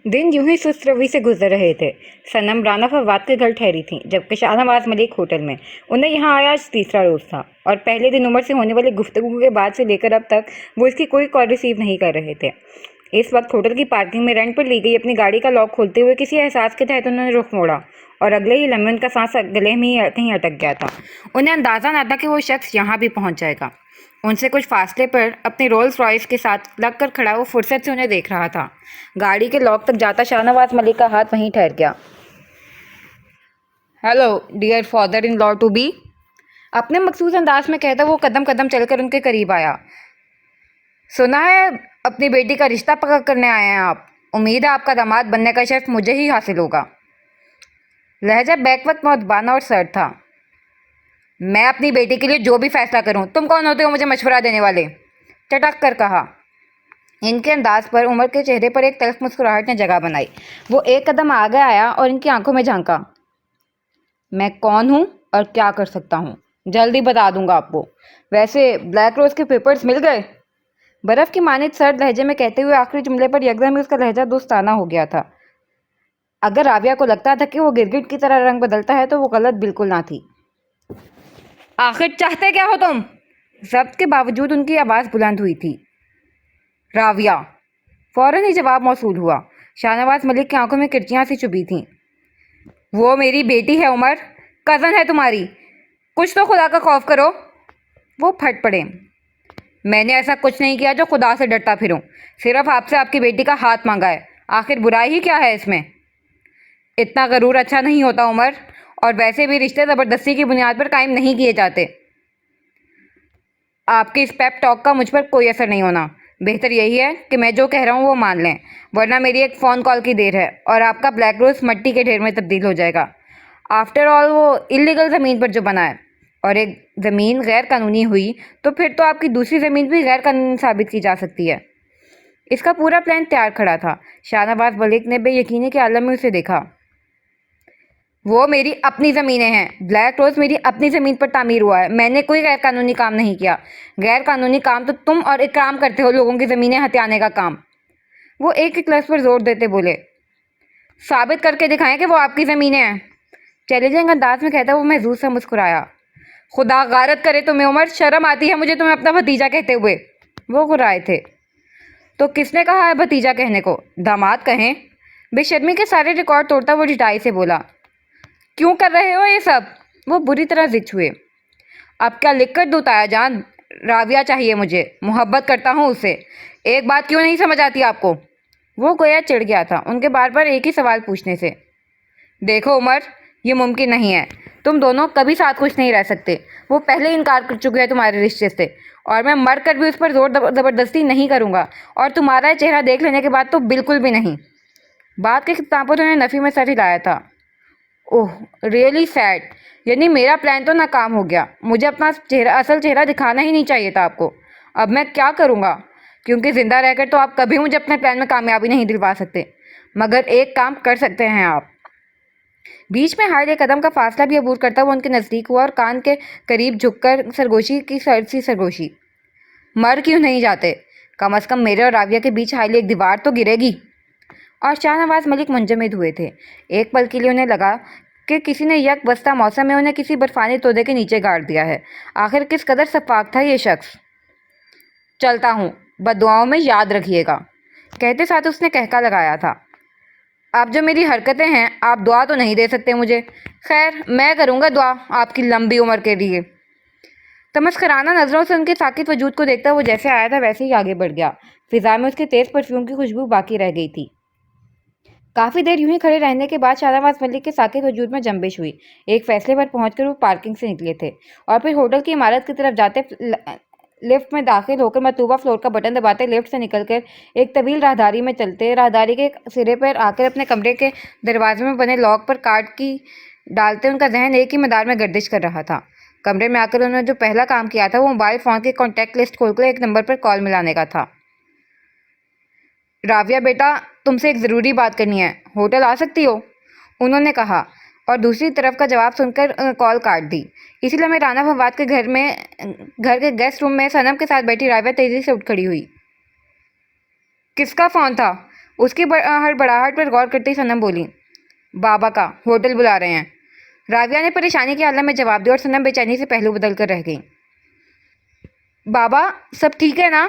दिन यूं ही सुस्त रवि से गुजर रहे थे। सनम राना फवाद के घर ठहरी थीं, जबकि शाहनवाज मलिक होटल में। उन्हें यहाँ आया आज तीसरा रोज़ था और पहले दिन उमर से होने वाली गुफ्तगू के बाद से लेकर अब तक वो इसकी कोई कॉल रिसीव नहीं कर रहे थे। इस वक्त होटल की पार्किंग में रेंट पर ली गई अपनी गाड़ी का लॉक खोलते हुए किसी एहसास के तहत उन्होंने रुख मोड़ा और अगले ही लम्हे उनका सांस गले में ही कहीं अटक गया था। उन्हें अंदाज़ा न था कि वो शख्स यहाँ भी पहुँच जाएगा। उनसे कुछ फासले पर अपनी रोल्स रॉयस के साथ लग कर खड़ा वो फुर्सत से उन्हें देख रहा था। गाड़ी के लॉक तक जाता शाहनवाज मलिक का हाथ वहीं ठहर गया। Hello dear father in law to be, अपने मखसूस अंदाज में कहता वो कदम कदम चलकर उनके करीब आया। सुना है अपनी बेटी का रिश्ता पक्का करने आए हैं आप। उम्मीद है आपका दामाद बनने का शर्फ मुझे ही हासिल होगा। लहजा बैकवक्त मुअद्दबाना और सर्द था। मैं अपनी बेटी के लिए जो भी फैसला करूं, तुम कौन होते हो मुझे मशवरा देने वाले? चटक कर कहा। इनके अंदाज पर उमर के चेहरे पर एक तल्ख मुस्कुराहट ने जगह बनाई। वो एक कदम आगे आया और इनकी आंखों में झांका। मैं कौन हूँ और क्या कर सकता हूँ जल्दी बता दूंगा आपको। वैसे ब्लैक रोज के पेपर्स मिल गए? बर्फ की मानित सर्द लहजे में कहते हुए आखिरी जुमले पर यकदम ही उसका लहजा दोस्ताना हो गया था। अगर राबिया को लगता था कि वो गिरगिट की तरह रंग बदलता है तो वो गलत बिल्कुल ना थी। आखिर चाहते क्या हो तुम? जब्त के बावजूद उनकी आवाज़ बुलंद हुई थी। राविया। फौरन ही जवाब मौसूल हुआ। शाहनवाज मलिक की आंखों में किरचियाँ सी चुभी थीं। वो मेरी बेटी है उमर, कज़न है तुम्हारी। कुछ तो खुदा का खौफ करो। वो फट पड़े। मैंने ऐसा कुछ नहीं किया जो खुदा से डरता फिरूं। सिर्फ आपसे आपकी बेटी का हाथ मांगा है। आखिर बुराई ही क्या है इसमें? इतना गरूर अच्छा नहीं होता उमर, और वैसे भी रिश्ते ज़बरदस्ती की बुनियाद पर कायम नहीं किए जाते। आपके इस पेप टॉक का मुझ पर कोई असर नहीं होना। बेहतर यही है कि मैं जो कह रहा हूँ वो मान लें, वरना मेरी एक फ़ोन कॉल की देर है और आपका ब्लैक रोज़ मिट्टी के ढेर में तब्दील हो जाएगा। आफ्टर ऑल वो इलीगल ज़मीन पर जो बना है, और एक ज़मीन गैर कानूनी हुई तो फिर तो आपकी दूसरी ज़मीन भी गैर कानूनी साबित की जा सकती है। इसका पूरा प्लान तैयार खड़ा था। शाहनवाज मलिक ने बेयकीनी के आलम में उसे देखा। वो मेरी अपनी ज़मीनें हैं। ब्लैक रोज़ मेरी अपनी ज़मीन पर तामीर हुआ है। मैंने कोई गैर कानूनी काम नहीं किया। गैर कानूनी काम तो तुम और इकराम करते हो, लोगों की ज़मीनें हथियाने का काम। वो एक एक लफ्ज़ पर जोर देते बोले। साबित करके दिखाएं कि वो आपकी ज़मीनें हैं। चैलेंजिंग अंदाज में कहता वो महजूज सा मुस्कुराया। खुदा गारत करे तुम्हें उमर, शर्म आती है मुझे तुम्हें अपना भतीजा कहते हुए। वो घुराए थे। तो किसने कहा है भतीजा कहने को? दामाद कहें। बेशर्मी के सारे रिकॉर्ड तोड़ता वो रिटाई से बोला। क्यों कर रहे हो ये सब? वो बुरी तरह जिद हुए। अब क्या लिख कर दूँ ताया जान? राविया चाहिए मुझे, मोहब्बत करता हूँ उससे। एक बात क्यों नहीं समझ आती आपको? वो गोया चिढ़ गया था उनके बार बार एक ही सवाल पूछने से। देखो उमर, ये मुमकिन नहीं है। तुम दोनों कभी साथ खुश नहीं रह सकते। वो पहले इनकार कर चुके हैं तुम्हारे रिश्ते से, और मैं मर कर भी उस पर जोर ज़बरदस्ती नहीं करूँगा, और तुम्हारा चेहरा देख लेने के बाद तो बिल्कुल भी नहीं। बात के खिताब पर उन्होंने नफ़ी में सर हिलाया था। Oh really sad. यानी मेरा प्लान तो नाकाम हो गया। मुझे अपना असल चेहरा दिखाना ही नहीं चाहिए था आपको। अब मैं क्या करूँगा? क्योंकि ज़िंदा रहकर तो आप कभी मुझे अपने प्लान में कामयाबी नहीं दिलवा सकते, मगर एक काम कर सकते हैं आप। बीच में हार्ड एक कदम का फासला भी अबूर करता हुआ उनके नज़दीक हुआ और कान के करीब झुककर सरगोशी की सर्द सी सरगोशी। मर क्यों नहीं जाते? कम अज़ कम मेरे और राविया के बीच हाईली एक दीवार तो गिरेगी। और शाहनवाज मलिक मुंजमद हुए थे। एक पल के लिए उन्हें लगा कि किसी ने यक बस्ता मौसम में उन्हें किसी बर्फानी तोदे के नीचे गाड़ दिया है। आखिर किस कदर सफाक था ये शख्स। चलता हूँ, बददुआओं में याद रखिएगा। कहते साथ उसने कहका लगाया था। आप जो मेरी हरकतें हैं, आप दुआ तो नहीं दे सकते मुझे। खैर, मैं करूँगा दुआ आपकी लंबी उम्र के लिए। तमस्कराना नज़रों से उनके साकित वजूद को देखता वो जैसे आया था वैसे ही आगे बढ़ गया। फिजा में उसके तेज़ परफ्यूम की खुशबू बाकी रह गई थी। काफ़ी देर यूं ही खड़े रहने के बाद शाहनवाज मलिक के साकित वजूद में जंबिश हुई। एक फैसले पर पहुंचकर वो पार्किंग से निकले थे और फिर होटल की इमारत की तरफ जाते लिफ्ट में दाखिल होकर मतलूबा फ्लोर का बटन दबाते लिफ्ट से निकलकर एक तवील राहदारी में चलते राहदारी के सिरे पर आकर अपने कमरे के दरवाजे में बने लॉक पर कार्ड की डालते उनका जहन एक ही मदार में गर्दिश कर रहा था। कमरे में आकर उन्होंने जो पहला काम किया था वो मोबाइल फ़ोन की कॉन्टैक्ट लिस्ट खोलकर एक नंबर पर कॉल मिलाने का था। राविया बेटा, तुमसे एक ज़रूरी बात करनी है, होटल आ सकती हो? उन्होंने कहा और दूसरी तरफ का जवाब सुनकर कॉल काट दी। इसी लम्हे राना फवाद के घर के गेस्ट रूम में सनम के साथ बैठी राविया तेज़ी से उठ खड़ी हुई। किसका फ़ोन था? उसकी हड़बड़ाहट पर गौर करते ही सनम बोली, बाबा का होटल बुला रहे हैं। राविया ने परेशानी की हालत में जवाब दिया और सनम बेचैनी से पहलू बदल कर रह गई। बाबा सब ठीक है ना?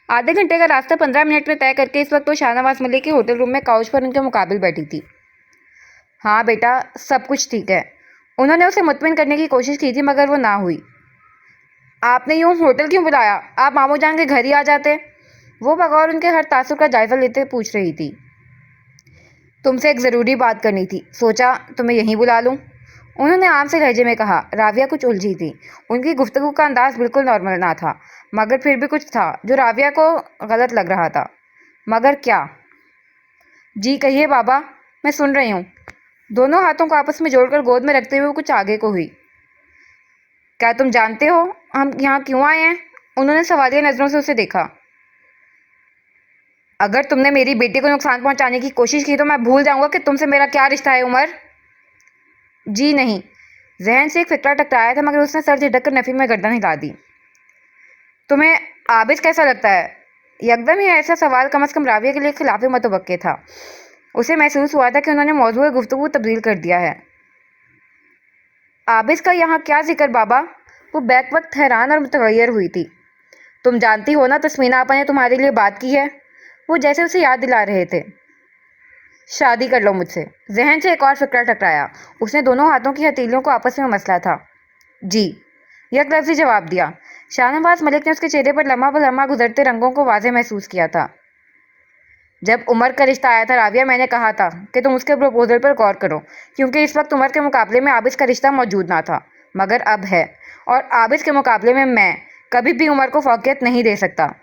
आधे घंटे का रास्ता 15 मिनट में तय करके इस वक्त वो शाहनवाज मलिक के होटल रूम में काउच पर उनके मुकाबिल बैठी थी। हाँ बेटा, सब कुछ ठीक है। उन्होंने उसे मुतमिन करने की कोशिश की थी मगर वो ना हुई। आपने यूँ होटल क्यों बुलाया? आप मामू जान के घर ही आ जाते। वो बगौर उनके हर तासुर का जायजा लेते पूछ रही थी। तुमसे एक ज़रूरी बात करनी थी, सोचा तुम्हें यहीं बुला लूँ। उन्होंने आम से लहजे में कहा। राविया कुछ उलझी थी। उनकी गुफ्तगू का अंदाज बिल्कुल नॉर्मल ना था, मगर फिर भी कुछ था जो राविया को गलत लग रहा था। मगर क्या? जी कहिए बाबा, मैं सुन रही हूँ। दोनों हाथों को आपस में जोड़कर गोद में रखते हुए वो कुछ आगे को हुई। क्या तुम जानते हो हम यहाँ क्यों आए हैं? उन्होंने सवालिया नज़रों से उसे देखा। अगर तुमने मेरी बेटी को नुकसान पहुँचाने की कोशिश की तो मैं भूल जाऊँगा कि तुमसे मेरा क्या रिश्ता है उमर। जी नहीं। जहन से एक फिक्रा टकराया था मगर उसने सर झटक कर नफ़ी में गर्दन हिला दी। तुम्हें आबिद कैसा लगता है? यकदम ही ऐसा सवाल कम से कम राविया के लिए खिलाफ मतवक्के था। उसे महसूस हुआ था कि उन्होंने मौजूद गुफ्तगू तब्दील कर दिया है। आबिद का यहाँ क्या जिक्र बाबा? वो बैक वक्त हैरान और मुतगैर हुई थी। तुम जानती हो ना तस्मीना आपा ने तुम्हारे लिए बात की है। वो जैसे उसे याद दिला रहे थे। शादी कर लो मुझसे। जहन से एक और फिक्रा टकराया। उसने दोनों हाथों की हथेलियों को आपस में मसला था। जी, यकलफ्ज़ी जवाब दिया। शाहनवाज मलिक ने उसके चेहरे पर लम्हा ब लम्हा गुजरते रंगों को वाज़ेह महसूस किया था। जब उमर का रिश्ता आया था राविया, मैंने कहा था कि तुम उसके प्रपोजल पर गौर करो, क्योंकि इस वक्त उमर के मुकाबले में आबिद का रिश्ता मौजूद ना था, मगर अब है। और आबिद के मुकाबले में मैं कभी भी उमर को फौकियत नहीं दे सकता।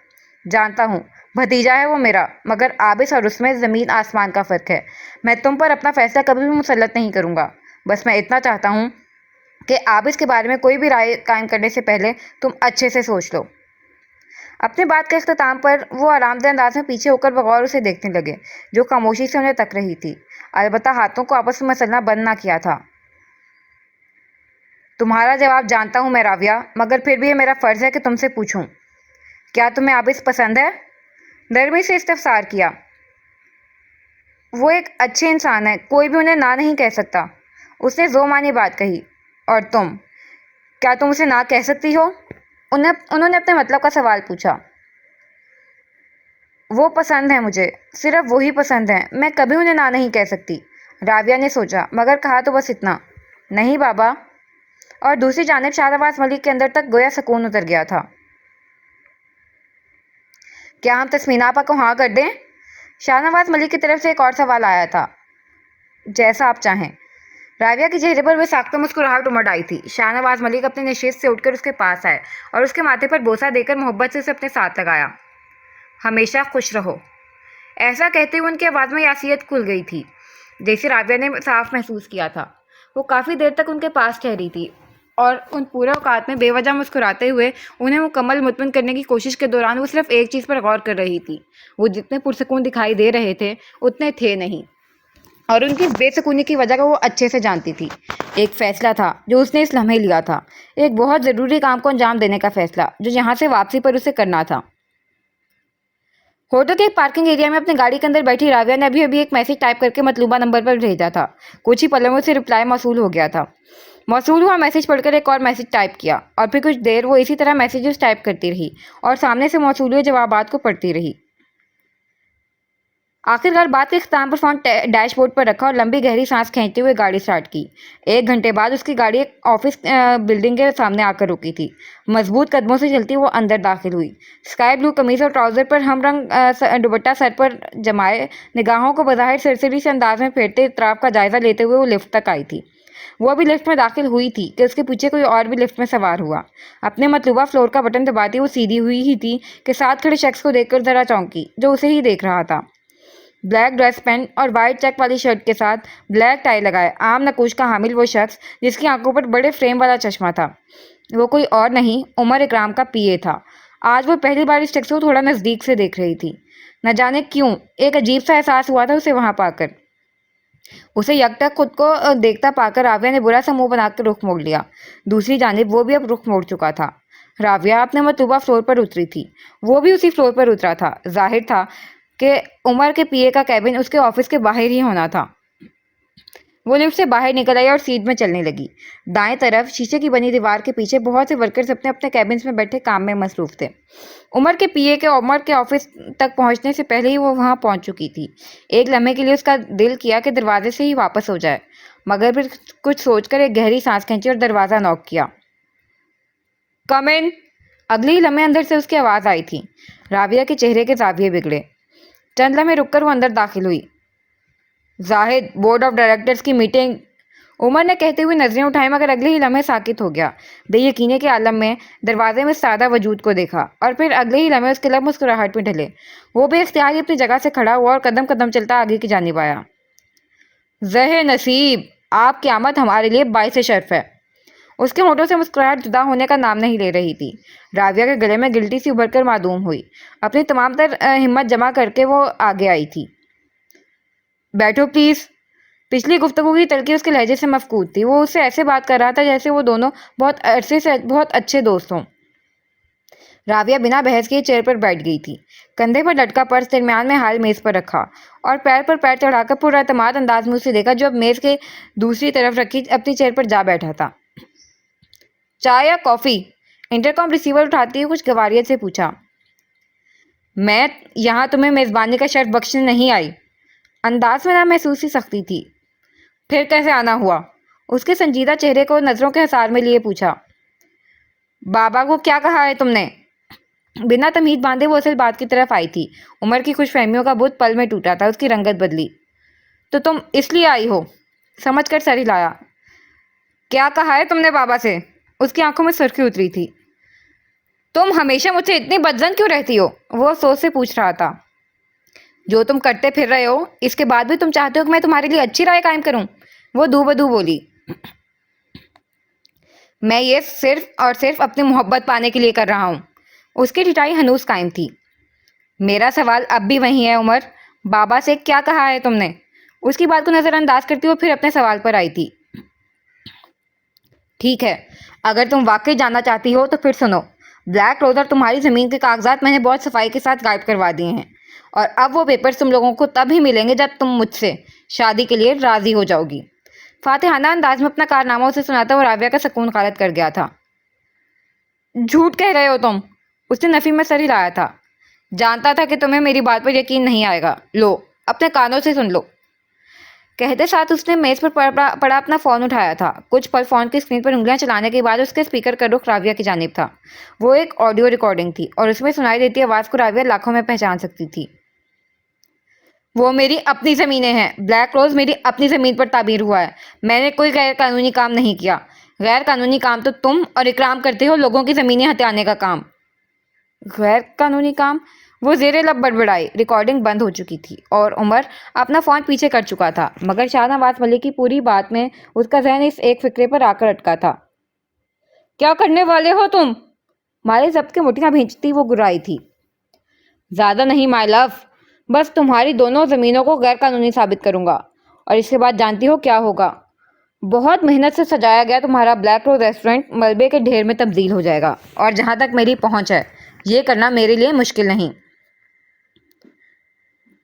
जानता हूँ भतीजा है वो मेरा, मगर आबिद और उसमें ज़मीन आसमान का फ़र्क है। मैं तुम पर अपना फ़ैसला कभी भी मुसल्लत नहीं करूँगा। बस मैं इतना चाहता हूँ कि आबिद के बारे में कोई भी राय कायम करने से पहले तुम अच्छे से सोच लो। अपने बात के अख्ताम पर वो आरामदेह अंदाज में पीछे होकर बगौर उसे देखने लगे, जो खामोशी से उन्हें तक रही थी। अलबत्ता हाथों को आपस में मसलना बंद ना किया था। तुम्हारा जवाब जानता हूँ मैं राविया, मगर फिर भी ये मेरा फ़र्ज़ है कि तुमसे पूछूं, क्या तुम्हें आबिद पसंद है? नरमी से इस्तफसार किया। वो एक अच्छे इंसान है, कोई भी उन्हें ना नहीं कह सकता। उसने ज़ोमानी बात कही। और तुम, क्या तुम उसे ना कह सकती हो? उन्होंने अपने मतलब का सवाल पूछा। वो पसंद है मुझे, सिर्फ वही पसंद है, मैं कभी उन्हें ना नहीं कह सकती। राविया ने सोचा, मगर कहा तो बस इतना, नहीं बाबा। और दूसरी जानिब शाहनवाज मलिक के अंदर तक गोया सुकून उतर गया था। क्या हम तस्मीना आपा को हाँ कर दें? शाहनवाज मलिक की तरफ से एक और सवाल आया था। जैसा आप चाहें। राविया के चेहरे पर वह साख्ता मुस्कुराहट उमड़ आई थी। शाहनवाज मलिक अपने नशिस्त से उठकर उसके पास आए और उसके माथे पर बोसा देकर मोहब्बत से उसे अपने साथ लगाया। हमेशा खुश रहो। ऐसा कहते हुए उनकी आवाज़ में यासियत खुल गई थी, जैसे राविया ने साफ महसूस किया था। वो काफ़ी देर तक उनके पास ठहरी थी और उन पूरे औकात में बेवजह मुस्कुराते हुए उन्हें मुकम्मल मुतमिन करने की कोशिश के दौरान वो सिर्फ एक चीज़ पर गौर कर रही थी। वो जितने पुरसकून दिखाई दे रहे थे उतने थे नहीं, और उनकी बेसुकूनी की वजह को वो अच्छे से जानती थी। एक फ़ैसला था जो उसने इस लम्हे लिया था, एक बहुत ज़रूरी काम को अंजाम देने का फ़ैसला जो यहाँ से वापसी पर उसे करना था। होटल के पार्किंग एरिया में अपनी गाड़ी के अंदर बैठी राविया ने अभी अभी एक मैसेज टाइप करके मतलूबा नंबर पर भेजा था। कुछ ही पलों में से रिप्लाई मौसूल हो गया था। मौसूल हुआ मैसेज पढ़कर एक और मैसेज टाइप किया और फिर कुछ देर वो इसी तरह मैसेजेस टाइप करती रही और सामने से मौसूल हुए जवाबात को पढ़ती रही। आखिरकार बात के इख्तिताम पर फ़ोन डैशबोर्ड पर रखा और लंबी गहरी सांस खींचते हुए गाड़ी स्टार्ट की। 1 घंटे बाद उसकी गाड़ी एक ऑफिस बिल्डिंग के सामने आकर रुकी थी। मजबूत कदमों से चलती वो अंदर दाखिल हुई। स्काई ब्लू कमीज़ और ट्राउज़र पर हम रंग दुपट्टा सर पर जमाए, निगाहों को बज़ाहिर सरसरी से अंदाज में फेरते इतराफ़ का जायज़ा लेते हुए वो लिफ्ट तक आई थी। वो अभी लिफ्ट में दाखिल हुई थी कि उसके पीछे कोई और भी लिफ्ट में सवार हुआ। अपने मतलूबा फ्लोर का बटन दबाती वो सीधी हुई ही थी कि साथ खड़े शख्स को देखकर ज़रा चौंकी, जो उसे ही देख रहा था। ब्लैक ड्रेस पैंट और वाइट चेक वाली शर्ट के साथ ब्लैक टाई लगाए आम नकूश का हामिल वो शख्स जिसकी आंखों पर बड़े फ्रेम वाला चश्मा था, वो कोई और नहीं उमर इकराम का पीए था। आज वो पहली बार इस शख्स को थोड़ा नज़दीक से देख रही थी। न जाने क्यों एक अजीब सा एहसास हुआ था उसे वहाँ पाकर। उसे यकटक खुद को देखता पाकर राविया ने बुरा सा मुंह बनाकर रुख मोड़ लिया। दूसरी जानिब वो भी अब रुख मोड़ चुका था। राविया अपने मतलूबा फ्लोर पर उतरी थी, वो भी उसी फ्लोर पर उतरा था। जाहिर था کہ عمر کے پی اے کا کیبن اس کے آفس کے باہر ہی ہونا تھا۔ وہ لفٹ سے باہر نکل آئی اور سیٹ میں چلنے لگی۔ دائیں طرف شیشے کی بنی دیوار کے پیچھے بہت سے ورکرز اپنے اپنے کیبنز میں بیٹھے کام میں مصروف تھے۔ عمر کے پی اے کے آفس تک پہنچنے سے پہلے ہی وہ وہاں پہنچ چکی تھی۔ ایک لمحے کے لیے اس کا دل کیا کہ دروازے سے ہی واپس ہو جائے، مگر پھر کچھ سوچ کر ایک گہری سانس کھینچی اور دروازہ نوک کیا۔ کم ان۔ اگلے ہی لمحے اندر سے اس کی آواز آئی تھی۔ راویہ کے چہرے کے زاویے بگڑے۔ چند لمحے رک کر وہ اندر داخل ہوئی۔ زاہد، بورڈ آف ڈائریکٹرز کی میٹنگ، عمر نے کہتے ہوئے نظریں اٹھائیں، مگر اگلے ہی لمحے ساکت ہو گیا۔ بے یقینی کے عالم میں دروازے میں سادہ وجود کو دیکھا، اور پھر اگلے ہی لمحے اس کے لب مسکراہٹ میں ڈھلے۔ وہ بے اختیار ہی اپنی جگہ سے کھڑا ہوا اور قدم قدم چلتا آگے کی جانب آیا۔ زہ نصیب، آپ کی آمد ہمارے لیے باعث شرف ہے۔ اس کے ہونٹوں سے مسکراہٹ جدا ہونے کا نام نہیں لے رہی تھی۔ راویہ کے گلے میں گلٹی سی ابھر کر معدوم ہوئی۔ اپنی تمام تر ہمت جمع کر کے وہ آگے آئی تھی۔ بیٹھو پلیز۔ پچھلی گفتگو کی تلخی اس کے لہجے سے مفقود تھی۔ وہ اس سے ایسے بات کر رہا تھا جیسے وہ دونوں بہت عرصے سے بہت اچھے دوست ہوں۔ راویہ بنا بحث کے چیئر پر بیٹھ گئی تھی، کندھے پر لٹکا پرس درمیان میں حال میز پر رکھا، اور پیر پر پیر چڑھا کر پر اعتماد انداز میں اسے دیکھا جو اب میز کے دوسری طرف رکھی اپنی چیئر پر جا بیٹھا تھا۔ چائے یا کافی؟ انٹرکام ریسیور اٹھاتے ہوئے کچھ گواریت سے پوچھا۔ میں یہاں تمہیں میزبانی کا شرف بخشنے نہیں آئی۔ انداز میں نامحسوس سی سختی تھی۔ پھر کیسے آنا ہوا؟ اس کے سنجیدہ چہرے کو نظروں کے حصار میں لیے پوچھا۔ بابا کو کیا کہا ہے تم نے؟ بنا تمہید باندھے وہ اصل بات کی طرف آئی تھی۔ عمر کی خوش فہمیوں کا بت پل میں ٹوٹا تھا، اس کی رنگت بدلی۔ تو تم اس لیے آئی ہو؟ سمجھ کر سر ہلایا۔ کیا کہا ہے تم نے بابا سے؟ اس کی آنکھوں میں سرخی اتری تھی۔ تم ہمیشہ مجھ سے اتنی بدظن کیوں رہتی ہو؟ وہ افسوس سے پوچھ رہا تھا۔ جو تم کرتے پھر رہے ہو، اس کے بعد بھی تم چاہتے ہو کہ میں تمہارے لیے اچھی رائے قائم کروں؟ وہ دو بدو بولی۔ میں یہ صرف اور صرف اپنی محبت پانے کے لیے کر رہا ہوں۔ اس کی ٹھٹائی ہنوز قائم تھی۔ میرا سوال اب بھی وہی ہے عمر، بابا سے کیا کہا ہے تم نے؟ اس کی بات کو نظر انداز کرتی ہوئے پھر اپنے سوال پر آئی تھی۔ ٹھیک ہے، اگر تم واقعی جاننا چاہتی ہو تو پھر سنو۔ بلیک روز اور تمہاری زمین کے کاغذات میں نے بہت صفائی کے ساتھ غائب کروا دیے ہیں، اور اب وہ پیپرز تم لوگوں کو تب ہی ملیں گے جب تم مجھ سے شادی کے لیے راضی ہو جاؤ گی۔ فاتحانہ انداز میں اپنا کارنامہ اسے سناتا ہوا راویہ کا سکون غارت کر گیا تھا۔ جھوٹ کہہ رہے ہو تم؟ اس نے نفی میں سر ہلایا تھا۔ جانتا تھا کہ تمہیں میری بات پر یقین نہیں آئے گا، لو اپنے کانوں سے سن لو۔ کہتے ساتھ اس نے میز پر پڑا اپنا فون اٹھایا تھا۔ کچھ پل فون کی اسکرین پر انگلیاں چلانے کے بعد اس کے اسپیکر کا رخ راویہ کی جانب تھا۔ وہ ایک آڈیو ریکارڈنگ تھی، اور اس میں سنائی دیتی آواز کو راویہ لاکھوں میں پہچان سکتی تھی۔ وہ میری اپنی زمینیں ہیں، بلیک روز میری اپنی زمین پر تعمیر ہوا ہے۔ میں نے کوئی غیر قانونی کام نہیں کیا۔ غیر قانونی کام تو تم اور اکرام کرتے ہو، لوگوں کی زمینیں ہتھیانے کا کام۔ غیر قانونی کام؟ وہ زیر لب بڑبڑائی۔ ریکارڈنگ بند ہو چکی تھی اور عمر اپنا فون پیچھے کر چکا تھا، مگر شاہ نواز ملک کی پوری بات میں اس کا ذہن اس ایک فکرے پر آ کر اٹکا تھا۔ کیا کرنے والے ہو تم؟ مارے ضبط کے مٹھیاں بھینچتی وہ گرائی تھی۔ زیادہ نہیں مائی لو، بس تمہاری دونوں زمینوں کو غیر قانونی ثابت کروں گا، اور اس کے بعد جانتی ہو کیا ہوگا؟ بہت محنت سے سجایا گیا تمہارا بلیک روز ریسٹورنٹ ملبے کے ڈھیر میں تبدیل ہو جائے گا، اور جہاں تک میری پہنچ ہے یہ کرنا میرے لیے مشکل نہیں۔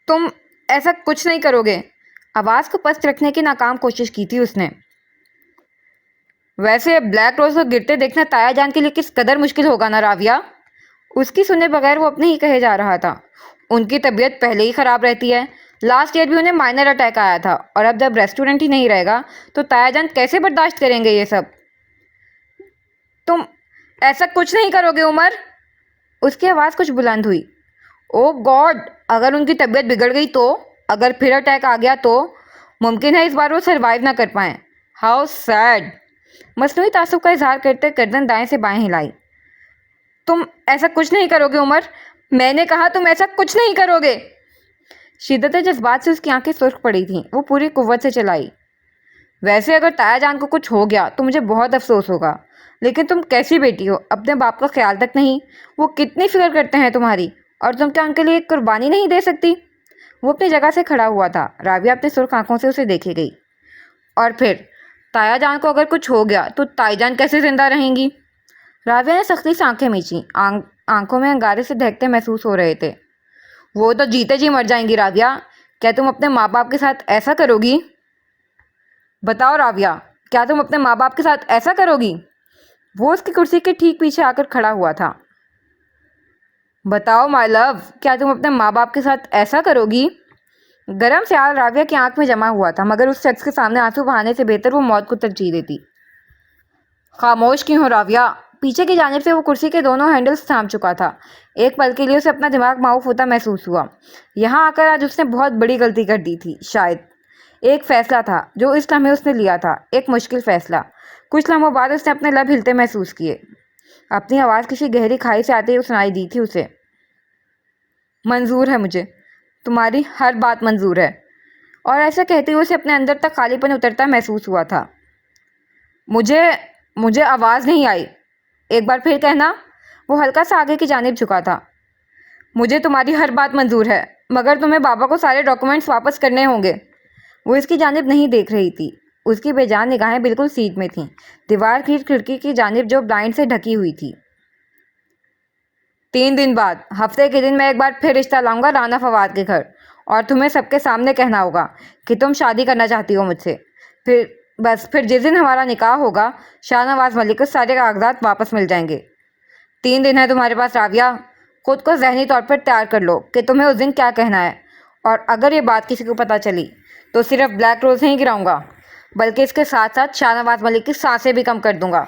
تم ایسا کچھ نہیں کرو گے۔ آواز کو پست رکھنے کی ناکام کوشش کی تھی اس نے۔ ویسے بلیک روز کو گرتے دیکھنا تایا جان کے لیے کس قدر مشکل ہوگا نا راویہ؟ اس کی سنے بغیر وہ اپنے ہی کہے جا رہا تھا۔ ان کی طبیعت پہلے ہی خراب رہتی ہے، لاسٹ ایئر بھی انہیں مائنر اٹیک آیا تھا، اور اب جب ریسٹورنٹ ہی نہیں رہے گا تو تایا جان کیسے برداشت کریں گے یہ سب؟ تم ایسا کچھ نہیں کرو گے عمر؟ اس کی آواز کچھ بلند ہوئی۔ او گاڈ، اگر ان کی طبیعت بگڑ گئی تو؟ اگر پھر اٹیک آ گیا تو؟ ممکن ہے اس بار وہ سروائیو نہ کر پائیں۔ How sad. مصنوعی تعصب کا اظہار کرتے گردن دائیں سے بائیں ہلائی۔ تم ایسا کچھ نہیں کرو گے عمر، میں نے کہا تم ایسا کچھ نہیں کرو گے۔ شدت جذبات سے اس کی آنکھیں سرخ پڑی تھیں، وہ پوری قوت سے چلائی۔ ویسے اگر تایا جان کو کچھ ہو گیا تو مجھے بہت افسوس ہوگا، لیکن تم کیسی بیٹی ہو، اپنے باپ کا خیال تک نہیں؟ وہ کتنی فکر کرتے ہیں تمہاری، اور تم کیا ان کے لیے ایک قربانی نہیں دے سکتی؟ وہ اپنی جگہ سے کھڑا ہوا تھا۔ راویہ اپنی سرخ آنکھوں سے اسے دیکھے گئی۔ اور پھر تایا جان کو اگر کچھ ہو گیا تو تائی جان کیسے زندہ رہیں گی؟ راویہ نے سختی سے آنکھیں میچیں، آنکھوں میں انگارے سے دہکتے محسوس ہو رہے تھے۔ وہ تو جیتے جی مر جائیں گی راویہ. کیا تم اپنے ماں باپ کے ساتھ ایسا کرو گی؟ بتاؤ راویہ، کیا تم اپنے ماں باپ کے ساتھ ایسا کرو گی؟ وہ اس کی کرسی کے ٹھیک پیچھے آ کر کھڑا ہوا تھا. بتاؤ مائی لو، کیا تم اپنے ماں باپ کے ساتھ ایسا کرو گی؟ گرم خیال راویہ کی آنکھ میں جمع ہوا تھا، مگر اس شخص کے سامنے آنسو بہانے سے بہتر وہ موت کو ترجیح دیتی. خاموش کیوں ہو راویہ؟ پیچھے کی جانب سے وہ کرسی کے دونوں ہینڈلز تھام چکا تھا. ایک پل کے لیے اسے اپنا دماغ معاف ہوتا محسوس ہوا. یہاں آ کر آج اس نے بہت بڑی غلطی کر دی تھی. شاید ایک فیصلہ تھا جو اس لمحے اس نے لیا تھا، ایک مشکل فیصلہ. کچھ لمحوں بعد اس نے اپنے لب ہلتے محسوس کیے. اپنی آواز کسی گہری کھائی سے آتے ہوئے سنائی دی تھی اسے. منظور ہے مجھے، تمہاری ہر بات منظور ہے. اور ایسا کہتے ہوئے اسے اپنے اندر تک خالی پن اترتا محسوس ہوا تھا. مجھے آواز نہیں آئی. ایک بار پھر کہنا. وہ ہلکا سا آگے کی جانب جھکا تھا. مجھے تمہاری ہر بات منظور ہے، مگر تمہیں بابا کو سارے ڈاکومنٹس واپس کرنے ہوں گے. وہ اس کی جانب نہیں دیکھ رہی تھی. اس کی بے جان نگاہیں بالکل سیٹ میں تھیں، دیوار کی کھڑکی کی جانب جو بلائنڈ سے ڈھکی ہوئی تھی. 3 دن بعد ہفتے کے دن میں ایک بار پھر رشتہ لاؤں گا رانا فواد کے گھر، اور تمہیں سب کے سامنے کہنا ہوگا کہ تم شادی کرنا چاہتی ہو مجھ سے. پھر جس دن ہمارا نکاح ہوگا شاہ نواز ملک کو سارے کاغذات واپس مل جائیں گے. 3 دن ہے تمہارے پاس راویہ. خود کو ذہنی طور پر تیار کر لو کہ تمہیں اس دن کیا کہنا ہے. اور اگر یہ بات کسی کو پتہ چلی تو صرف بلیک روز نہیں گراؤں گا، بلکہ اس کے ساتھ ساتھ شاہ نواز ملک کی سانسیں بھی کم کر دوں گا.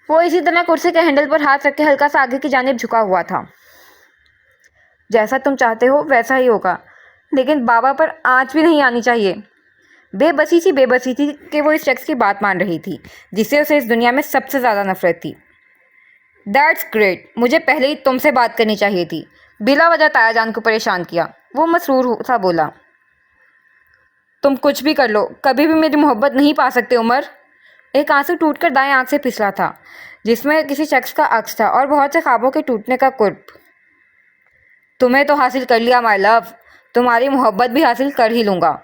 وہ اسی طرح کرسی کے ہینڈل پر ہاتھ رکھ کے ہلکا سا آگے کی جانب جھکا ہوا تھا. جیسا تم چاہتے ہو ویسا ہی ہوگا، لیکن بابا پر آنچ بھی نہیں آنی چاہیے. بے بسی تھی کہ وہ اس شخص کی بات مان رہی تھی جس سے اسے اس دنیا میں سب سے زیادہ نفرت تھی. That's great. مجھے پہلے ہی تم سے بات کرنی چاہیے تھی. بلا وجہ تایا جان کو پریشان کیا. وہ مسرور سا بولا. تم کچھ بھی کر لو، کبھی بھی میری محبت نہیں پا سکتے عمر. ایک آنسو ٹوٹ کر دائیں آنکھ سے پھسلا تھا جس میں کسی شخص کا عکس تھا اور بہت سے خوابوں کے ٹوٹنے کا قرب. تمہیں تو حاصل کر لیا مائی لو، تمہاری محبت بھی حاصل کر ہی لوں گا.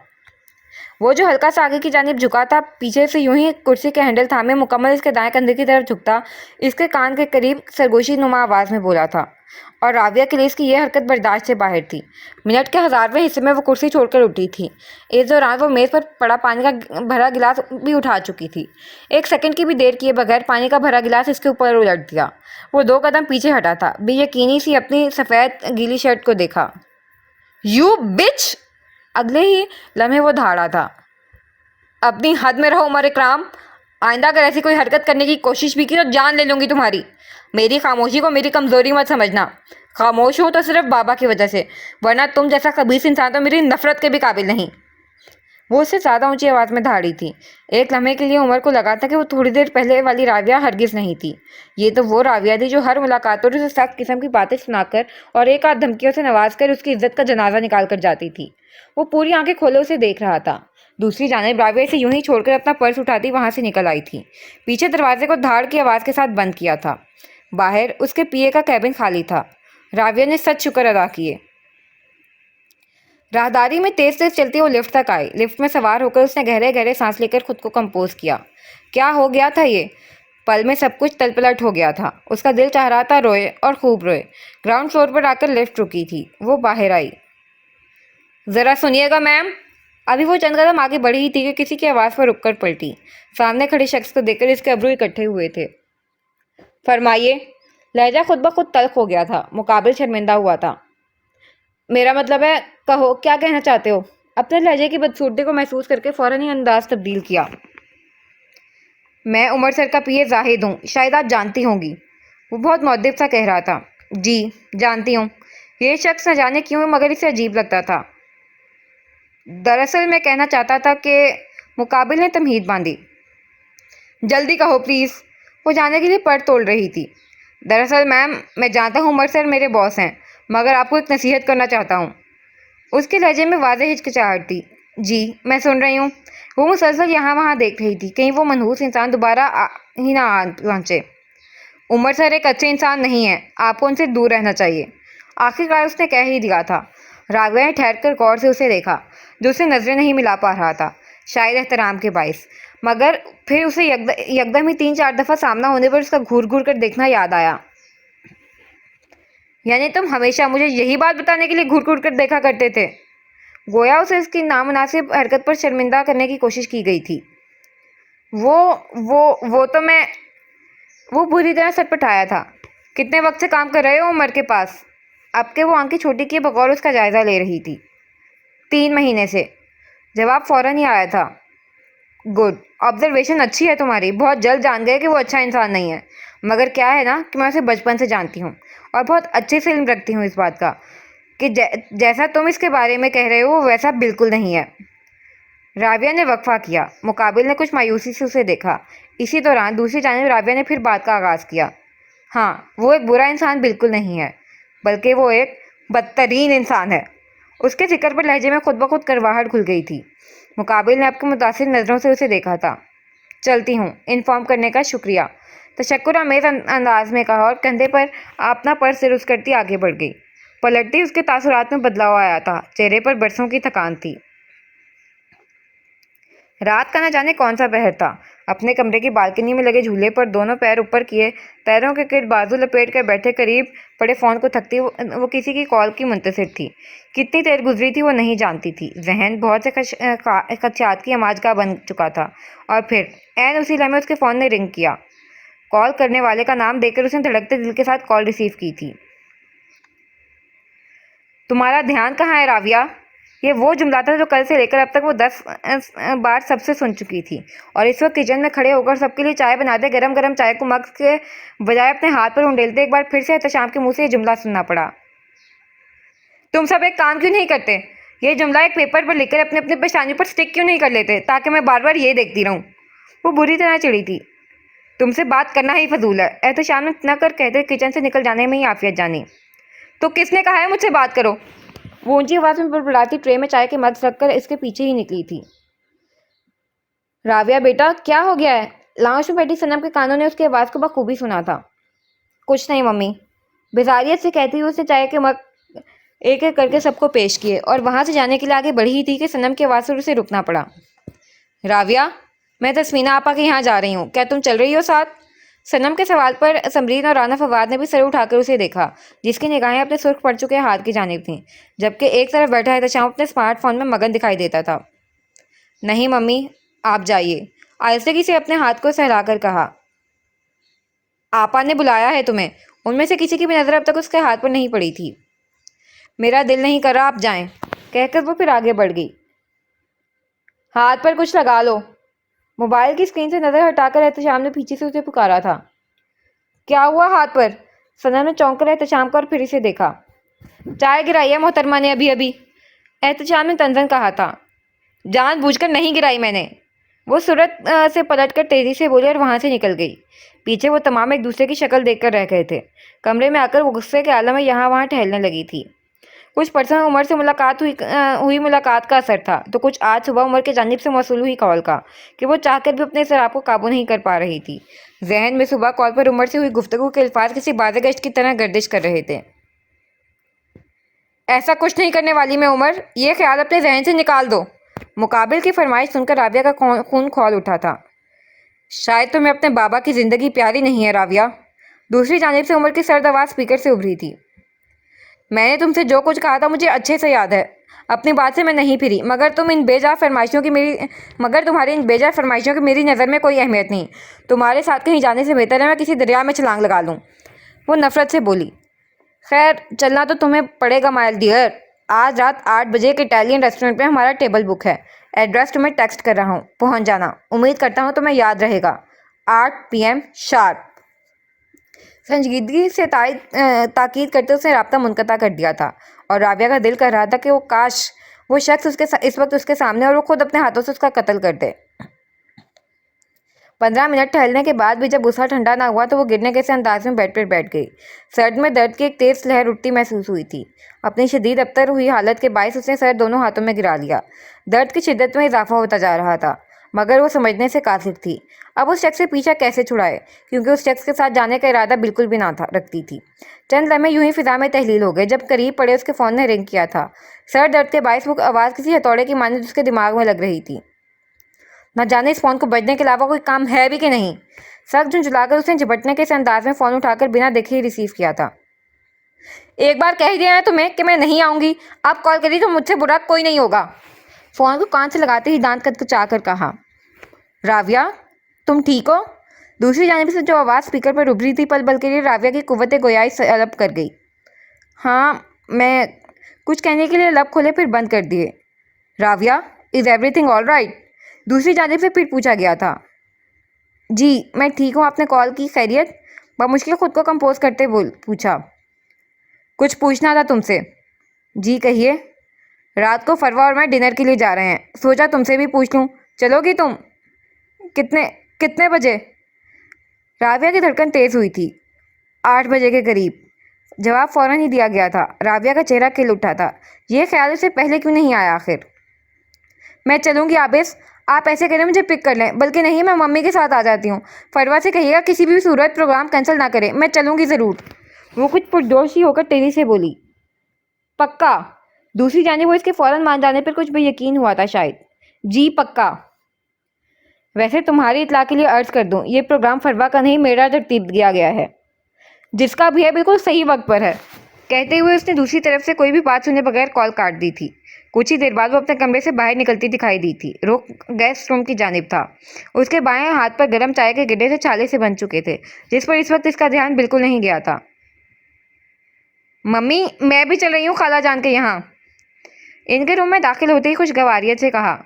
وہ جو ہلکا سا آگے کی جانب جھکا تھا، پیچھے سے یوں ہی کرسی کے ہینڈل تھامے مکمل اس کے دائیں کندھے کی طرف جھکتا، اس کے کان کے قریب سرگوشی نما آواز میں بولا تھا. اور راویہ کے لیے اس کی یہ حرکت برداشت سے باہر تھی. منٹ کے 1000ویں حصے میں وہ کرسی چھوڑ کر اٹھی تھی. اس دوران وہ میز پر پڑا پانی کا بھرا گلاس بھی اٹھا چکی تھی. 1 سیکنڈ کی بھی دیر کیے بغیر پانی کا بھرا گلاس اس کے اوپر الٹ دیا. وہ 2 قدم پیچھے ہٹا تھا، بے یقینی سی اپنی سفید گیلی شرٹ کو دیکھا. یو بچ! اگلے ہی لمحے وہ دھاڑا تھا. اپنی حد میں رہو عمر اکرام. آئندہ اگر ایسی کوئی حرکت کرنے کی کوشش بھی کی تو جان لے لوں گی تمہاری. میری خاموشی کو میری کمزوری مت سمجھنا. خاموش ہوں تو صرف بابا کی وجہ سے، ورنہ تم جیسا خبیث انسان تو میری نفرت کے بھی قابل نہیں. وہ اس سے زیادہ اونچی آواز میں دھاڑی تھی. ایک لمحے کے لیے عمر کو لگا تھا کہ وہ تھوڑی دیر پہلے والی راویہ ہرگز نہیں تھی. یہ تو وہ راویہ تھی جو ہر ملاقات پر اسے سخت قسم کی باتیں سنا کر اور ایک آدھ دھمکیوں سے نواز کر اس کی عزت کا جنازہ نکال کر جاتی تھی. وہ پوری آنکھیں کھولے اسے دیکھ رہا تھا. دوسری جانب راویہ اسے یوں ہی چھوڑ کر اپنا پرس اٹھاتی وہاں سے نکل آئی تھی. پیچھے دروازے کو دھاڑ کی آواز کے ساتھ بند کیا تھا. باہر اس کے پیے کا کیبن خالی تھا. راویہ نے سچ شکر ادا کیے. راہداری میں تیز چلتی وہ لفٹ تک آئی. لفٹ میں سوار ہو کر اس نے گہرے گہرے سانس لے کر خود کو کمپوز کیا. کیا ہو گیا تھا یہ؟ پل میں سب کچھ تل پلٹ ہو گیا تھا. اس کا دل چاہ رہا تھا روئے اور خوب روئے. گراؤنڈ فلور پر آ کر لفٹ رکی تھی. وہ باہر آئی. ذرا سنیے گا میم. ابھی وہ چند قدم آگے بڑھی ہی تھی کہ کسی کی آواز پر رک کر پلٹی. سامنے کھڑے شخص کو دیکھ کر اس کے ابرو اکٹھے ہوئے تھے. فرمائیے. لہجہ خود بخود تلخ ہو گیا تھا. مقابل شرمندہ ہوا تھا. میرا مطلب ہے، کہو کیا کہنا چاہتے ہو. اپنے لہجے کی بدصورتی کو محسوس کر کے فوراً ہی انداز تبدیل کیا. میں عمر سر کا پی اے زاہد ہوں، شاید آپ جانتی ہوں گی. وہ بہت مؤدب سا کہہ رہا تھا. جی جانتی ہوں. یہ شخص نہ جانے کیوں مگر اسے عجیب لگتا تھا. دراصل میں کہنا چاہتا تھا کہ مقابل نے تمہید باندھی. جلدی کہو پلیز. وہ جانے کے لیے پر تول رہی تھی. دراصل میم، میں جانتا ہوں عمر سر میرے باس ہیں، مگر آپ کو ایک نصیحت کرنا چاہتا ہوں. اس کے لہجے میں واضح ہچکچاہٹ تھی. جی میں سن رہی ہوں. وہ مسلسل یہاں وہاں دیکھ رہی تھی، کہیں وہ منحوس انسان دوبارہ ہی نہ آ پہنچے. عمر سر ایک اچھے انسان نہیں ہیں، آپ کو ان سے دور رہنا چاہیے. آخرکار اس نے کہہ ہی دیا تھا. راویہ نے ٹھہر کر غور سے اسے دیکھا جو اسے نظریں نہیں ملا پا رہا تھا، شاید احترام کے باعث. مگر پھر اسے یکدم ہی 3-4 دفعہ سامنا ہونے پر اس کا گھور گھور کر دیکھنا یاد آیا. یعنی تم ہمیشہ مجھے یہی بات بتانے کے لیے گھور گھور کر دیکھا کرتے تھے؟ گویا اسے اس کی نامناسب حرکت پر شرمندہ کرنے کی کوشش کی گئی تھی۔ وہ تو میں وہ بری طرح سٹپٹایا تھا۔ کتنے وقت سے کام کر رہے ہو عمر کے پاس؟ اب کہ وہ آنکھیں چھوٹی کیے بغور اس کا جائزہ لے رہی تھی۔ 3 مہینے سے۔ جواب فوراً ہی آیا تھا۔ گڈ، آبزرویشن اچھی ہے تمہاری۔ بہت جلد جان گئے کہ وہ اچھا انسان نہیں ہے، مگر کیا ہے نا کہ میں اسے بچپن سے جانتی ہوں اور بہت اچھے سے علم رکھتی ہوں اس بات کا کہ جیسا تم اس کے بارے میں کہہ رہے ہو ویسا بالکل نہیں ہے۔ راویہ نے وقفہ کیا۔ مقابل نے کچھ مایوسی سے اسے دیکھا۔ اسی دوران دوسری جانب راویہ نے پھر بات کا آغاز کیا۔ ہاں، وہ ایک برا انسان بالکل نہیں ہے، بلکہ وہ ایک بدترین انسان ہے۔ اس کے ذکر پر لہجے میں خود بخود کرواہٹ کھل گئی تھی۔ مقابل نے اب کی متاثر نظروں سے اسے دیکھا تھا۔ چلتی ہوں، انفارم کرنے کا شکریہ، تشکر آمیز انداز میں کہا اور کندھے پر اپنا پرس سر اس کرتی آگے بڑھ گئی۔ پلٹتی اس کے تاثرات میں بدلاؤ آیا تھا، چہرے پر برسوں کی تھکان تھی۔ رات کا نہ جانے کون سا پہر تھا۔ اپنے کمرے کی بالکنی میں لگے جھولے پر دونوں پیر اوپر کیے، پیروں کے گرد بازو لپیٹ کر بیٹھے قریب پڑے فون کو تھکتی وہ کسی کی کال کی منتظر تھی۔ کتنی دیر گزری تھی وہ نہیں جانتی تھی۔ ذہن بہت سے خدشات کی ہماجگاہ بن چکا تھا اور پھر عین اسی لمحے اس کے فون نے رنگ کیا۔ کال کرنے والے کا نام دیکھ کر اس نے دھڑکتے دل کے ساتھ کال ریسیو کی تھی۔ تمہارا دھیان کہاں ہے راویہ؟ یہ وہ جملہ تھا جو کل سے لے کر اب تک وہ 10 بار سب سے سن چکی تھی، اور اس وقت کچن میں کھڑے ہو کر سب کے لیے چائے بناتے گرم گرم چائے کو مگ کے بجائے اپنے ہاتھ پر انڈیلتے ایک بار پھر سے احتشام کے منہ سے یہ جملہ سننا پڑا۔ تم سب ایک کام کیوں نہیں کرتے؟ یہ جملہ ایک پیپر پر لکھ کر اپنے اپنے پیشانیوں پر سٹک کیوں نہیں کر لیتے تاکہ میں بار بار یہ دیکھتی رہوں؟ وہ بری طرح چڑھی تھی۔ تم سے بات کرنا ہی فضول ہے، احتشام نے نہ کر کہتے کچن سے نکل جانے میں ہی عافیت جانی۔ تو کس نے کہا ہے مجھ سے بات کرو؟ وہ اونچی آواز میں بڑبڑاتی ٹرے میں چائے کے مگ رکھ کر اس کے پیچھے ہی نکلی تھی۔ راویہ بیٹا کیا ہو گیا ہے؟ لاؤنج میں بیٹھی صنم کے کانوں نے اس کی آواز کو بخوبی سنا تھا۔ کچھ نہیں ممی، بیزاریت سے کہتی ہوئی اس نے چائے کے مگ ایک ایک کر کے سب کو پیش کیے اور وہاں سے جانے کے لیے آگے بڑھی ہی تھی کہ صنم کی آواز سے اسے رکنا پڑا۔ راویہ، میں تسمینہ آپا کے یہاں جا رہی ہوں، کیا تم چل رہی ہو ساتھ؟ صنم کے سوال پر سمرین اور رانا فواد نے بھی سر اٹھا کر اسے دیکھا، جس کی نگاہیں اپنے سرخ پڑ چکے ہاتھ کی جانب تھیں، جبکہ ایک طرف بیٹھا احتشام اپنے اسمارٹ فون میں مگن دکھائی دیتا تھا۔ نہیں ممی، آپ جائیے، آہستگی سے اپنے ہاتھ کو سہلا کر کہا۔ آپا نے بلایا ہے تمہیں۔ ان میں سے کسی کی بھی نظر اب تک اس کے ہاتھ پر نہیں پڑی تھی۔ میرا دل نہیں کر رہا آپ جائیں، کہہ کر وہ پھر آگے بڑھ گئی۔ ہاتھ پر کچھ لگا لو۔ موبائل کی اسکرین سے نظر ہٹا کر احتشام نے پیچھے سے اسے پکارا تھا۔ کیا ہوا ہاتھ پر؟ صنم نے چونک کر احتشام کو اور پھر اسے دیکھا۔ چائے گرائی ہے محترمہ نے ابھی۔ احتشام نے تنزن کہا تھا۔ جان بوجھ کر نہیں گرائی میں نے، وہ صورت سے پلٹ کر تیزی سے بولی اور وہاں سے نکل گئی۔ پیچھے وہ تمام ایک دوسرے کی شکل دیکھ کر رہ گئے تھے۔ کمرے میں آ کر وہ غصے کے عالم میں یہاں وہاں ٹہلنے لگی تھی۔ کچھ پرسوں عمر سے ہوئی ملاقات کا اثر تھا، تو کچھ آج صبح عمر کی جانب سے موصول ہوئی کال کا کہ وہ چاہ کر بھی اپنے اضطراب کو قابو نہیں کر پا رہی تھی۔ ذہن میں صبح کال پر عمر سے ہوئی گفتگو کے الفاظ کسی بازِ گشت کی طرح گردش کر رہے تھے۔ ایسا کچھ نہیں کرنے والی میں عمر، یہ خیال اپنے ذہن سے نکال دو۔ مقابل کی فرمائش سن کر راویہ کا خون کھول اٹھا تھا۔ شاید تمہیں اپنے بابا کی زندگی پیاری نہیں ہے راویہ۔ دوسری جانب سے عمر کی سرد آواز اسپیکر سے ابھری تھی۔ میں نے تم سے جو کچھ کہا تھا مجھے اچھے سے یاد ہے، اپنی بات سے میں نہیں پھری، مگر تمہاری ان بے جا فرمائشوں کی میری نظر میں کوئی اہمیت نہیں۔ تمہارے ساتھ کہیں جانے سے بہتر ہے میں کسی دریا میں چھلانگ لگا لوں۔ وہ نفرت سے بولی۔ خیر، چلنا تو تمہیں پڑے گا مائی ڈیئر۔ آج رات 8 بجے ایک اٹالین ریسٹورنٹ میں ہمارا ٹیبل بک ہے۔ ایڈریس تمہیں ٹیکسٹ کر رہا ہوں، پہنچ جانا۔ امید کرتا ہوں تمہیں یاد رہے گا۔ 8 PM شارپ۔ سنجیدگی سے تاکید کرتے اس نے رابطہ منقطع کر دیا تھا، اور راویہ کا دل کر رہا تھا کہ وہ کاش وہ شخص اس وقت اس کے سامنے اور وہ خود اپنے ہاتھوں سے اس کا قتل کر دے۔ 15 منٹ ٹہلنے کے بعد بھی جب غصہ ٹھنڈا نہ ہوا تو وہ گرنے کے سے انداز میں بیڈ پر بیٹھ گئی۔ سر میں درد کی ایک تیز لہر اٹھتی محسوس ہوئی تھی۔ اپنی شدید ابتر ہوئی حالت کے باعث اس نے سر دونوں ہاتھوں میں گرا لیا۔ درد کی شدت میں اضافہ ہوتا جا رہا تھا، مگر وہ سمجھنے سے قاصر تھی اب اس شخص سے پیچھا کیسے چھڑائے، کیونکہ اس شخص کے ساتھ جانے کا ارادہ بالکل بھی نہ رکھتی تھی۔ چند لمحے یوں ہی فضا میں تحلیل ہو گئے جب قریب پڑے اس کے فون نے رنگ کیا تھا۔ سر درد کے باعث وہ آواز کسی ہتھوڑے کی مانند اس کے دماغ میں لگ رہی تھی۔ نہ جانے اس فون کو بجنے کے علاوہ کوئی کام ہے بھی کہ نہیں۔ سخت جھنجھلا کر اس نے جھپٹنے کے سے انداز میں فون اٹھا کر بنا دیکھے ہی ریسیو کیا تھا۔ ایک بار کہہ دیا ہے تمہیں کہ میں نہیں آؤں گی، اب کال کری تو مجھ سے برا کوئی نہیں ہوگا۔ فون کو کان سے لگاتے ہی دانت کچا کر کہا۔ راویہ تم ٹھیک ہو؟ دوسری جانب سے جو آواز اسپیکر پر ابھری تھی پل بل کے لیے راویہ کی قوت گویائی سلب کر گئی۔ ہاں میں کچھ کہنے کے لیے لب کھولے پھر بند کر دیے۔ Rawiya is every thing all right? دوسری جانب سے پھر پوچھا گیا تھا۔ جی میں ٹھیک ہوں، آپ نے کال کی خیریت؟ بمشکل خود کو کمپوز کرتے پوچھا۔ کچھ پوچھنا تھا تم سے۔ جی کہیے۔ رات کو فروا اور میں ڈنر کے لیے جا رہے ہیں، سوچا تم سے بھی پوچھ لوں، چلو گی تم؟ کتنے بجے؟ راویہ کی دھڑکن تیز ہوئی تھی۔ 8 بجے کے قریب۔ جواب فوراً ہی دیا گیا تھا۔ راویہ کا چہرہ کھل اٹھا تھا، یہ خیال اس سے پہلے کیوں نہیں آیا آخر؟ میں چلوں گی عابس، آپ ایسے کریں مجھے پک کر لیں، بلکہ نہیں میں ممی کے ساتھ آ جاتی ہوں۔ فروا سے کہیے گا کسی بھی صورت پروگرام کینسل نہ کرے، میں چلوں گی ضرور۔ وہ کچھ پرجوش ہی ہو کر تیزی سے بولی۔ پکا؟ دوسری جانب وہ اس کے فوراً مان جانے پر کچھ بے یقین ہوا تھا شاید۔ جی پکا۔ ویسے تمہاری اطلاع کے لیے عرض کر دوں، یہ پروگرام فروا کا نہیں میرا ترتیب دیا گیا ہے، جس کا بھی ہے بالکل صحیح وقت پر ہے۔ کہتے ہوئے اس نے دوسری طرف سے کوئی بھی بات سنے بغیر کال کاٹ دی تھی۔ کچھ ہی دیر بعد وہ اپنے کمرے سے باہر نکلتی دکھائی دی تھی۔ رخ گیسٹ روم کی جانب تھا۔ اس کے بائیں ہاتھ پر گرم چائے کے گڈے سے چھالے سے بن چکے تھے، جس پر اس وقت اس کا دھیان بالکل نہیں گیا تھا۔ ممی میں بھی چل رہی ہوں خالہ جان کے یہاں، ان کے روم میں داخل ہوتے ہی خوشگواریت سے کہا۔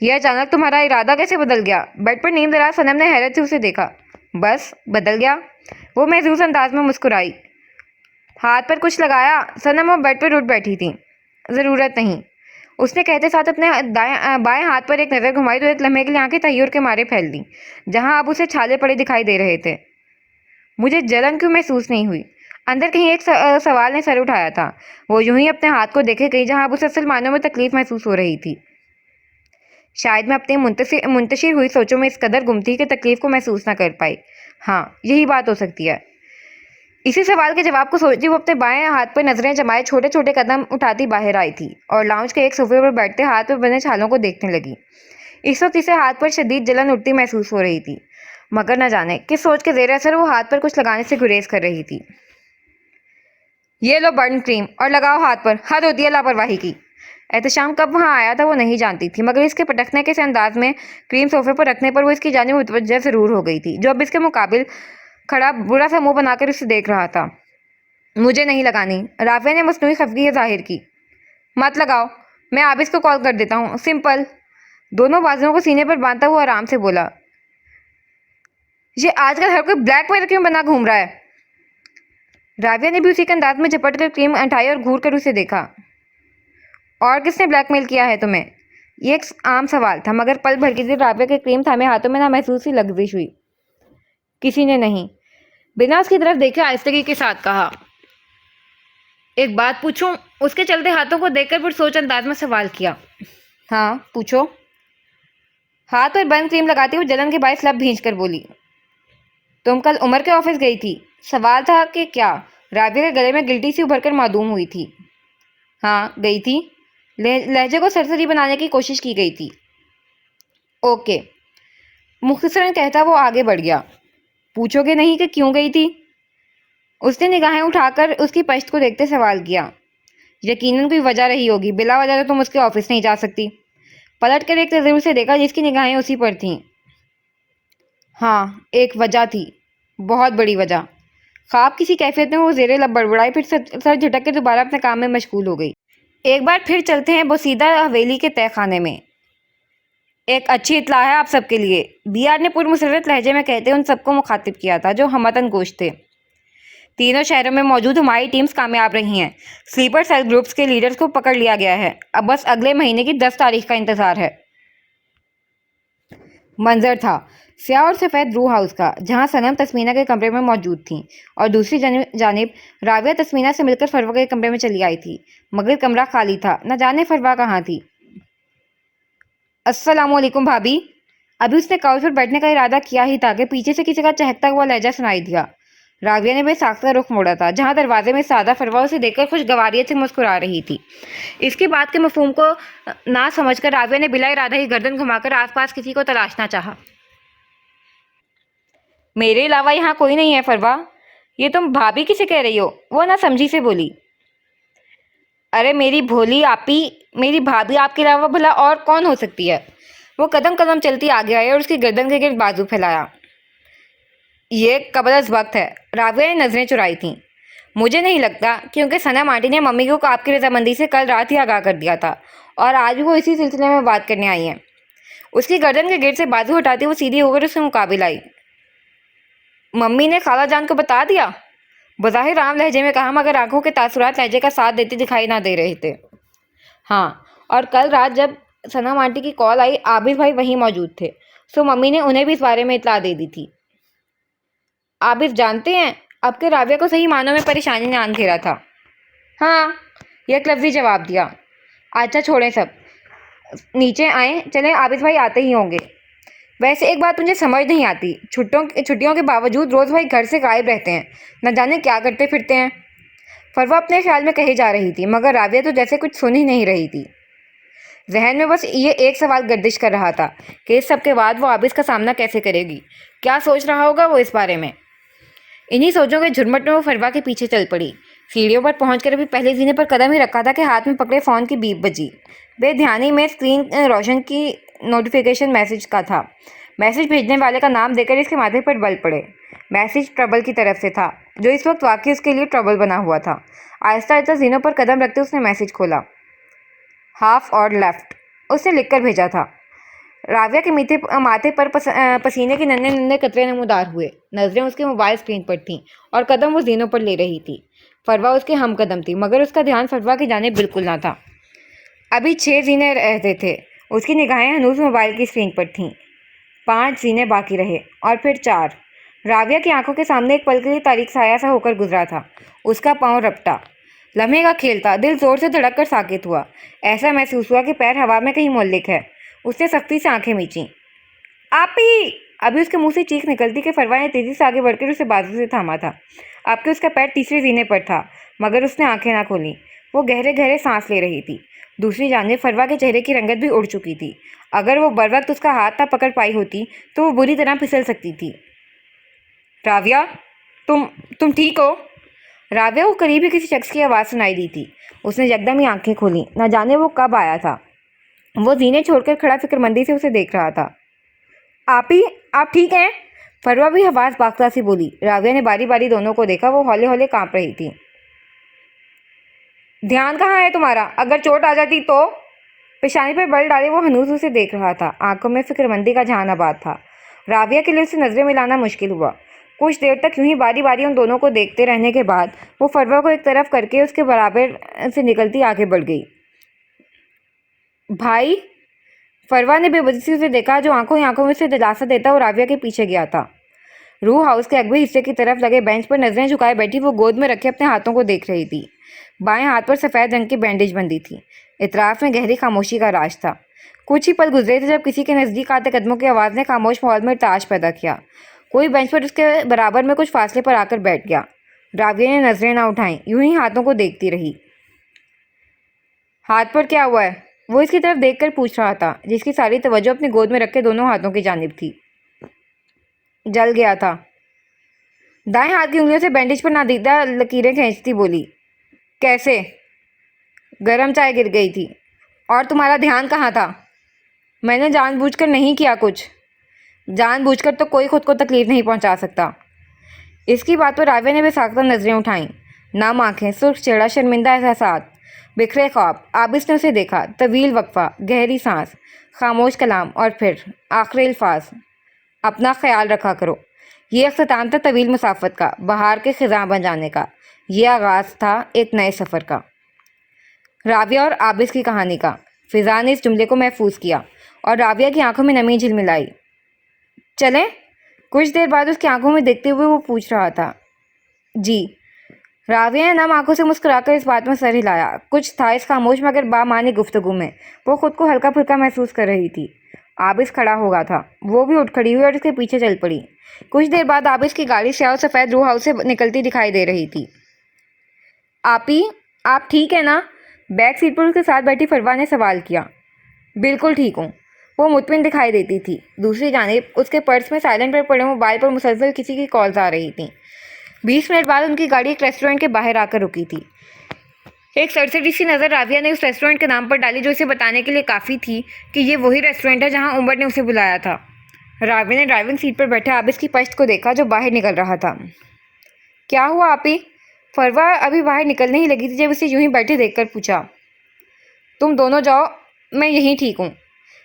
یہ اچانک تمہارا ارادہ کیسے بدل گیا؟ بیڈ پر نیند دراز صنم نے حیرت سے اسے دیکھا۔ بس بدل گیا؟ وہ محظوظ انداز میں مسکرائی۔ ہاتھ پر کچھ لگایا؟ صنم وہ بیڈ پر اٹھ بیٹھی تھی۔ ضرورت نہیں، اس نے کہتے ساتھ اپنے بائیں ہاتھ پر ایک نظر گھمائی تو ایک لمحے کے لیے آنکھیں تحیر کے مارے پھیل دیں، جہاں اب اسے چھالے پڑے دکھائی دے رہے تھے۔ مجھے جلن کیوں محسوس نہیں ہوئی؟ اندر کہیں ایک سوال نے سر اٹھایا تھا۔ وہ یوں ہی اپنے ہاتھ کو دیکھے گئی جہاں اب اسے اصل معنوں میں تکلیف محسوس ہو رہی تھی۔ شاید میں اپنی منتشر ہوئی سوچوں میں اس قدر گم تھی کہ تکلیف کو محسوس نہ کر پائی۔ ہاں یہی بات ہو سکتی ہے۔ اسی سوال کے جواب کو سوچتی وہ اپنے بائیں ہاتھ پر نظریں جمائے چھوٹے چھوٹے قدم اٹھاتی باہر آئی تھی اور لاؤنج کے ایک صوفے پر بیٹھتے ہاتھ پر بندھے چھالوں کو دیکھنے لگی۔ اس وقت اسے ہاتھ پر شدید جلن اٹھتی محسوس ہو رہی تھی، مگر نہ جانے کس سوچ کے زیر اثر وہ ہاتھ پر کچھ لگانے سے گریز کر رہی تھی۔ یہ لو برن کریم اور لگاؤ ہاتھ پر، حد ہوتی ہے لاپرواہی کی۔ احتشام کب وہاں آیا تھا وہ نہیں جانتی تھی، مگر اس کے پٹکنے کے سے انداز میں کریم صوفے پر رکھنے پر وہ اس کی جانب متوجہ ضرور ہو گئی تھی، جو اب اس کے مقابل کھڑا برا سا منہ بنا کر اسے دیکھ رہا تھا۔ مجھے نہیں لگانی، راویہ نے مصنوعی خفگی ظاہر کی۔ مت لگاؤ، میں عابس کو کال کر دیتا ہوں، سمپل۔ دونوں بازوؤں کو سینے پر باندھتا ہوا آرام سے بولا۔ یہ آج کل ہر کوئی بلیک میل کیوں بنا گھوم رہا ہے؟ راویہ نے بھی اسی کے انداز میں جھپٹ کر کریم اٹھائی اور گھور کر اسے دیکھا۔ اور کس نے بلیک میل کیا ہے تمہیں؟ یہ ایک عام سوال تھا، مگر پل بھر کے لیے راویہ کے کریم تھامے ہاتھوں میں نامحسوس سی لغزش ہوئی۔ کسی نے نہیں، بنا اس کی طرف دیکھے آہستگی کے ساتھ کہا۔ ایک بات پوچھوں؟ اس کے چلتے ہاتھوں کو دیکھ کر پرسوچ انداز میں سوال کیا۔ ہاں پوچھو۔ ہاتھ پر بند کریم لگاتی ہوئی جلن کے باعث لب بھینچ کر بولی۔ تم کل عمر کے آفس گئی تھی؟ سوال تھا کہ کیا؟ راویہ کے گلے میں گلٹی سی ابھر کر معدوم ہوئی تھی۔ ہاں گئی تھی، لہجے کو سرسری بنانے کی کوشش کی گئی تھی۔ اوکے، مختصراً کہتا وہ آگے بڑھ گیا۔ پوچھو گے نہیں کہ کیوں گئی تھی؟ اس نے نگاہیں اٹھا کر اس کی پشت کو دیکھتے سوال کیا۔ یقیناً کوئی وجہ رہی ہوگی، بلا وجہ تو تم اس کے آفس نہیں جا سکتی۔ پلٹ کر ایک نظر اسے دیکھا جس کی نگاہیں اسی پر تھیں۔ ہاں ایک وجہ تھی، بہت بڑی وجہ۔ خواب کسی کیفیت میں وہ زیر لب بڑبڑائی، پھر سر جھٹک کے دوبارہ اپنے کام میں مشغول ہو گئی۔ ایک بار پھر چلتے ہیں بوسیدہ حویلی کے تہہ خانے میں۔ ایک اچھی اطلاع ہے آپ سب کے لیے، بی آر نے پرمسرت لہجے میں کہتے ان سب کو مخاطب کیا تھا جو ہموطن گوش تھے۔ تینوں شہروں میں موجود ہماری ٹیمز کامیاب رہی ہیں۔ سلیپر سیل گروپس کے لیڈرز کو پکڑ لیا گیا ہے، اب بس اگلے مہینے کی 10 تاریخ کا انتظار ہے۔ منظر تھا سیاہ اور سفید رو ہاؤس کا، جہاں صنم تسمینہ کے کمرے میں موجود تھیں اور دوسری جانب راویہ تسمینہ سے مل کر فروا کے کمرے میں چلی آئی تھی، مگر کمرہ خالی تھا، نہ جانے فروا کہاں تھی۔ السلام علیکم بھابی۔ ابھی اس نے کاؤچ پر بیٹھنے کا ارادہ کیا ہی تھا کہ پیچھے سے کسی کا چہکتا ہوا لہجہ سنائی دیا۔ راویہ نے بے ساختہ رخ موڑا تھا، جہاں دروازے میں سادہ فروا اسے دیکھ کر خوشگواریت سے مسکرا رہی تھی۔ اس کی بات کے مفہوم کو نہ سمجھ کر راویہ نے بلا ارادہ ہی گردن گھما کر آس پاس کسی کو تلاشنا چاہا۔ میرے علاوہ یہاں کوئی نہیں ہے فروا، یہ تم بھابھی کسے کہہ رہی ہو؟ وہ نہ سمجھی سے بولی۔ ارے میری بھولی آپی، میری بھابھی آپ کے علاوہ بھلا اور کون ہو سکتی ہے؟ وہ قدم قدم چلتی آگے آئی اور اس کی گردن کے گرد بازو پھیلایا۔ یہ قبل از وقت ہے۔ راویہ نے نظریں چرائی تھیں۔ مجھے نہیں لگتا، کیونکہ ثنا آنٹی نے ممی کو آپ کی رضامندی سے کل رات ہی آگاہ کر دیا تھا اور آج بھی وہ اسی سلسلے میں بات کرنے آئی ہیں۔ اس کی گردن کے گرد سے بازو ہٹاتی وہ سیدھی ہو کر اس سے مقابل آئی۔ ممی نے خالہ جان کو بتا دیا؟ بظاہر عام لہجے میں کہا، مگر آنکھوں کے تاثرات لہجے کا ساتھ دیتے دکھائی نہ دے رہے تھے۔ ہاں، اور کل رات جب ثنا آنٹی کی کال آئی عابد بھائی وہیں موجود تھے، سو ممی نے انہیں بھی اس بارے میں اطلاع دے دی تھی۔ عابد جانتے ہیں اب کہ راویہ کو صحیح معنوں میں پریشانی نے آن گھیرا تھا؟ ہاں، یک لفظی جواب دیا۔ اچھا چھوڑیں سب، نیچے آئیں، چلیں عابد بھائی آتے ہی ہوں گے۔ ویسے ایک بات مجھے سمجھ نہیں آتی، چھٹیوں کے باوجود روز بھائی گھر سے غائب رہتے ہیں، نہ جانے کیا کرتے پھرتے ہیں۔ فروہ اپنے خیال میں کہی جا رہی تھی، مگر راویہ تو جیسے کچھ سن ہی نہیں رہی تھی۔ ذہن میں بس یہ ایک سوال گردش کر رہا تھا کہ اس سب کے بعد وہ عابد کا سامنا کیسے کرے گی، کیا سوچ رہا ہوگا وہ اس بارے میں۔ انہی سوچوں کے جھرمٹ میں وہ فروہ کے پیچھے چل پڑی۔ سیڑھیوں پر پہنچ کر ابھی پہلے زینے پر قدم ہی رکھا تھا کہ ہاتھ میں پکڑے فون کی بیپ بجی۔ بے دھیانی میں اسکرین روشن کی نوٹیفیکیشن میسج کا تھا۔ میسج بھیجنے والے کا نام دیکھ کر اس کے ماتھے پر بل پڑے۔ میسج ٹربل کی طرف سے تھا، جو اس وقت واقعی اس کے لیے ٹربل بنا ہوا تھا۔ آہستہ آہستہ زینوں پر قدم رکھتے اس نے میسج کھولا۔ ہاف اور لیفٹ اس نے لکھ کر بھیجا تھا۔ راویہ کے ماتھے پر پسینے کے ننھے ننھے قطرے نمودار ہوئے۔ نظریں اس کے موبائل اسکرین پر تھیں اور قدم وہ زینوں پر لے رہی تھی۔ فروہ اس کے ہم قدم تھی، مگر اس کا دھیان فروہ کی جانب بالکل نہ تھا۔ ابھی 6 زینے رہتے تھے۔ اس کی نگاہیں ہنوز موبائل کی اسکرین پر تھیں۔ 5 زینے باقی رہے اور پھر 4۔ راویہ کی آنکھوں کے سامنے ایک پل کے لیے تاریک سایہ سا ہو کر گزرا تھا۔ اس کا پاؤں رپٹا۔ لمحے کا کھیل تھا، دل زور سے دھڑک کر ساکت ہوا۔ ایسا محسوس ہوا کہ پیر ہوا میں کہیں معلق ہے۔ اس نے سختی سے آنکھیں میچیں۔ آپی! ابھی اس کے منہ سے چیخ نکلتی کہ فروہ نے تیزی سے آگے بڑھ کر اسے بازو سے تھاما تھا۔ اب کہ اس کا پیر تیسرے زینے پر تھا، مگر اس نے آنکھیں نہ کھولیں۔ وہ گہرے گہرے سانس لے رہی تھی۔ دوسری جانب فروہ کے چہرے کی رنگت بھی اڑ چکی تھی۔ اگر وہ بروقت اس کا ہاتھ نہ پکڑ پائی ہوتی تو وہ بری طرح پھسل سکتی تھی۔ راویہ، تم ٹھیک ہو؟ راویہ کو قریب ہی کسی شخص کی آواز سنائی دی تھی۔ اس نے یکدم ہی آنکھیں کھولیں۔ نہ جانے وہ کب آیا تھا۔ وہ زینے چھوڑ کر کھڑا فکر مندی سے اسے دیکھ رہا تھا۔ آپی، آپ ٹھیک ہیں؟ فروہ بھی حواس باختہ سی بولی۔ راویہ نے باری باری دونوں کو دیکھا، وہ ہولے ہولے کانپ رہی تھی۔ دھیان کہاں ہے تمہارا؟ اگر چوٹ آ جاتی تو؟ پیشانی پر بل ڈالے وہ ہنوز اسے دیکھ رہا تھا۔ آنکھوں میں فکر مندی کا جھان آباد تھا۔ راویہ کے لیے اسے نظریں ملانا مشکل ہوا۔ کچھ دیر تک یوں ہی باری باری ان دونوں کو دیکھتے رہنے کے بعد وہ فروہ کو ایک طرف کر کے اس کے برابر سے نکلتی آگے بڑھ گئی۔ بھائی؟ فروہ نے بے بسی سے اسے دیکھا، جو آنکھوں ہی آنکھوں میں سے دلاسا دیتا وہ راویہ کے پیچھے گیا تھا۔ روح ہاؤس کے اگبی حصے کی طرف لگے بینچ پر نظریں جھکائے بیٹھی وہ گود میں رکھے اپنے ہاتھوں کو دیکھ رہی تھی۔ بائیں ہاتھ پر سفید رنگ کی بینڈیج بندھی تھی۔ اطراف میں گہری خاموشی کا راج تھا۔ کچھ ہی پل گزرے تھے جب کسی کے نزدیک آتے قدموں کی آواز نے خاموش ماحول میں ارتعاش پیدا کیا۔ کوئی بینچ پر اس کے برابر میں کچھ فاصلے پر آ کر بیٹھ گیا۔ راویہ نے نظریں نہ اٹھائیں، یوں ہی ہاتھوں کو دیکھتی رہی۔ ہاتھ پر کیا ہوا ہے؟ وہ اس کی طرف دیکھ کر پوچھ رہا تھا، جس کی ساری توجہ اپنی گود میں رکھے دونوں ہاتھوں کی جانب تھی۔ جل گیا تھا۔ دائیں ہاتھ کی انگلیوں سے بینڈیج پر نادیدہ لکیریں کھینچتی بولی۔ کیسے؟ گرم چائے گر گئی تھی۔ اور تمہارا دھیان کہاں تھا؟ میں نے جان بوجھ کر نہیں کیا کچھ۔ جان بوجھ کر تو کوئی خود کو تکلیف نہیں پہنچا سکتا۔ اس کی بات پر راویہ نے بے ساختہ نظریں اٹھائیں۔ نم آنکھیں، سرخ چہرہ، شرمندہ احساسات، بکھرے خواب۔ عابد نے اسے دیکھا۔ طویل وقفہ، گہری سانس، خاموش کلام اور پھر آخری الفاظ، اپنا خیال رکھا کرو۔ یہ اختتام تھا طویل مسافت کا، بہار کے خزاں بن جانے کا۔ یہ آغاز تھا ایک نئے سفر کا، راویہ اور عابد کی کہانی کا۔ فضا نے اس جملے کو محفوظ کیا اور راویہ کی آنکھوں میں نمی جھلملائی۔ چلیں؟ کچھ دیر بعد اس کی آنکھوں میں دیکھتے ہوئے وہ پوچھ رہا تھا۔ جی۔ راویہ نے نم آنکھوں سے مسکرا کر اس بات میں سر ہلایا۔ کچھ تھا اس خاموش مگر بامعنی گفتگو میں۔ وہ خود کو ہلکا پھلکا محسوس کر رہی تھی۔ عابد کھڑا ہو گیا تھا۔ وہ بھی اٹھ کھڑی ہوئی اور اس کے پیچھے چل پڑی۔ کچھ دیر بعد عابد کی گاڑی سیاہ و سفید رو ہاؤس سے نکلتی دکھائی دے رہی تھی۔ آپی، آپ ٹھیک ہیں نا؟ بیک سیٹ پر اس کے ساتھ بیٹھی فروہ نے سوال کیا۔ بالکل ٹھیک ہوں۔ وہ مطمئن دکھائی دیتی تھی۔ دوسری جانب اس کے پرس میں سائلنٹ پر پڑے موبائل پر مسلسل کسی کی کالز آ رہی تھیں۔ 20 मिनट बाद उनकी गाड़ी एक रेस्टोरेंट के बाहर आकर रुकी थी। एक सरसरी सी नज़र राविया ने उस रेस्टोरेंट के नाम पर डाली, जो उसे बताने के लिए काफ़ी थी कि ये वही रेस्टोरेंट है जहां उमर ने उसे बुलाया था। राविया ने ड्राइविंग सीट पर बैठे आबिस की पश्त को देखा जो बाहर निकल रहा था। क्या हुआ आपी? फरवा अभी बाहर निकलने ही लगी थी जब उसे यूं ही बैठे देखकर पूछा। तुम दोनों जाओ, मैं यहीं ठीक हूँ।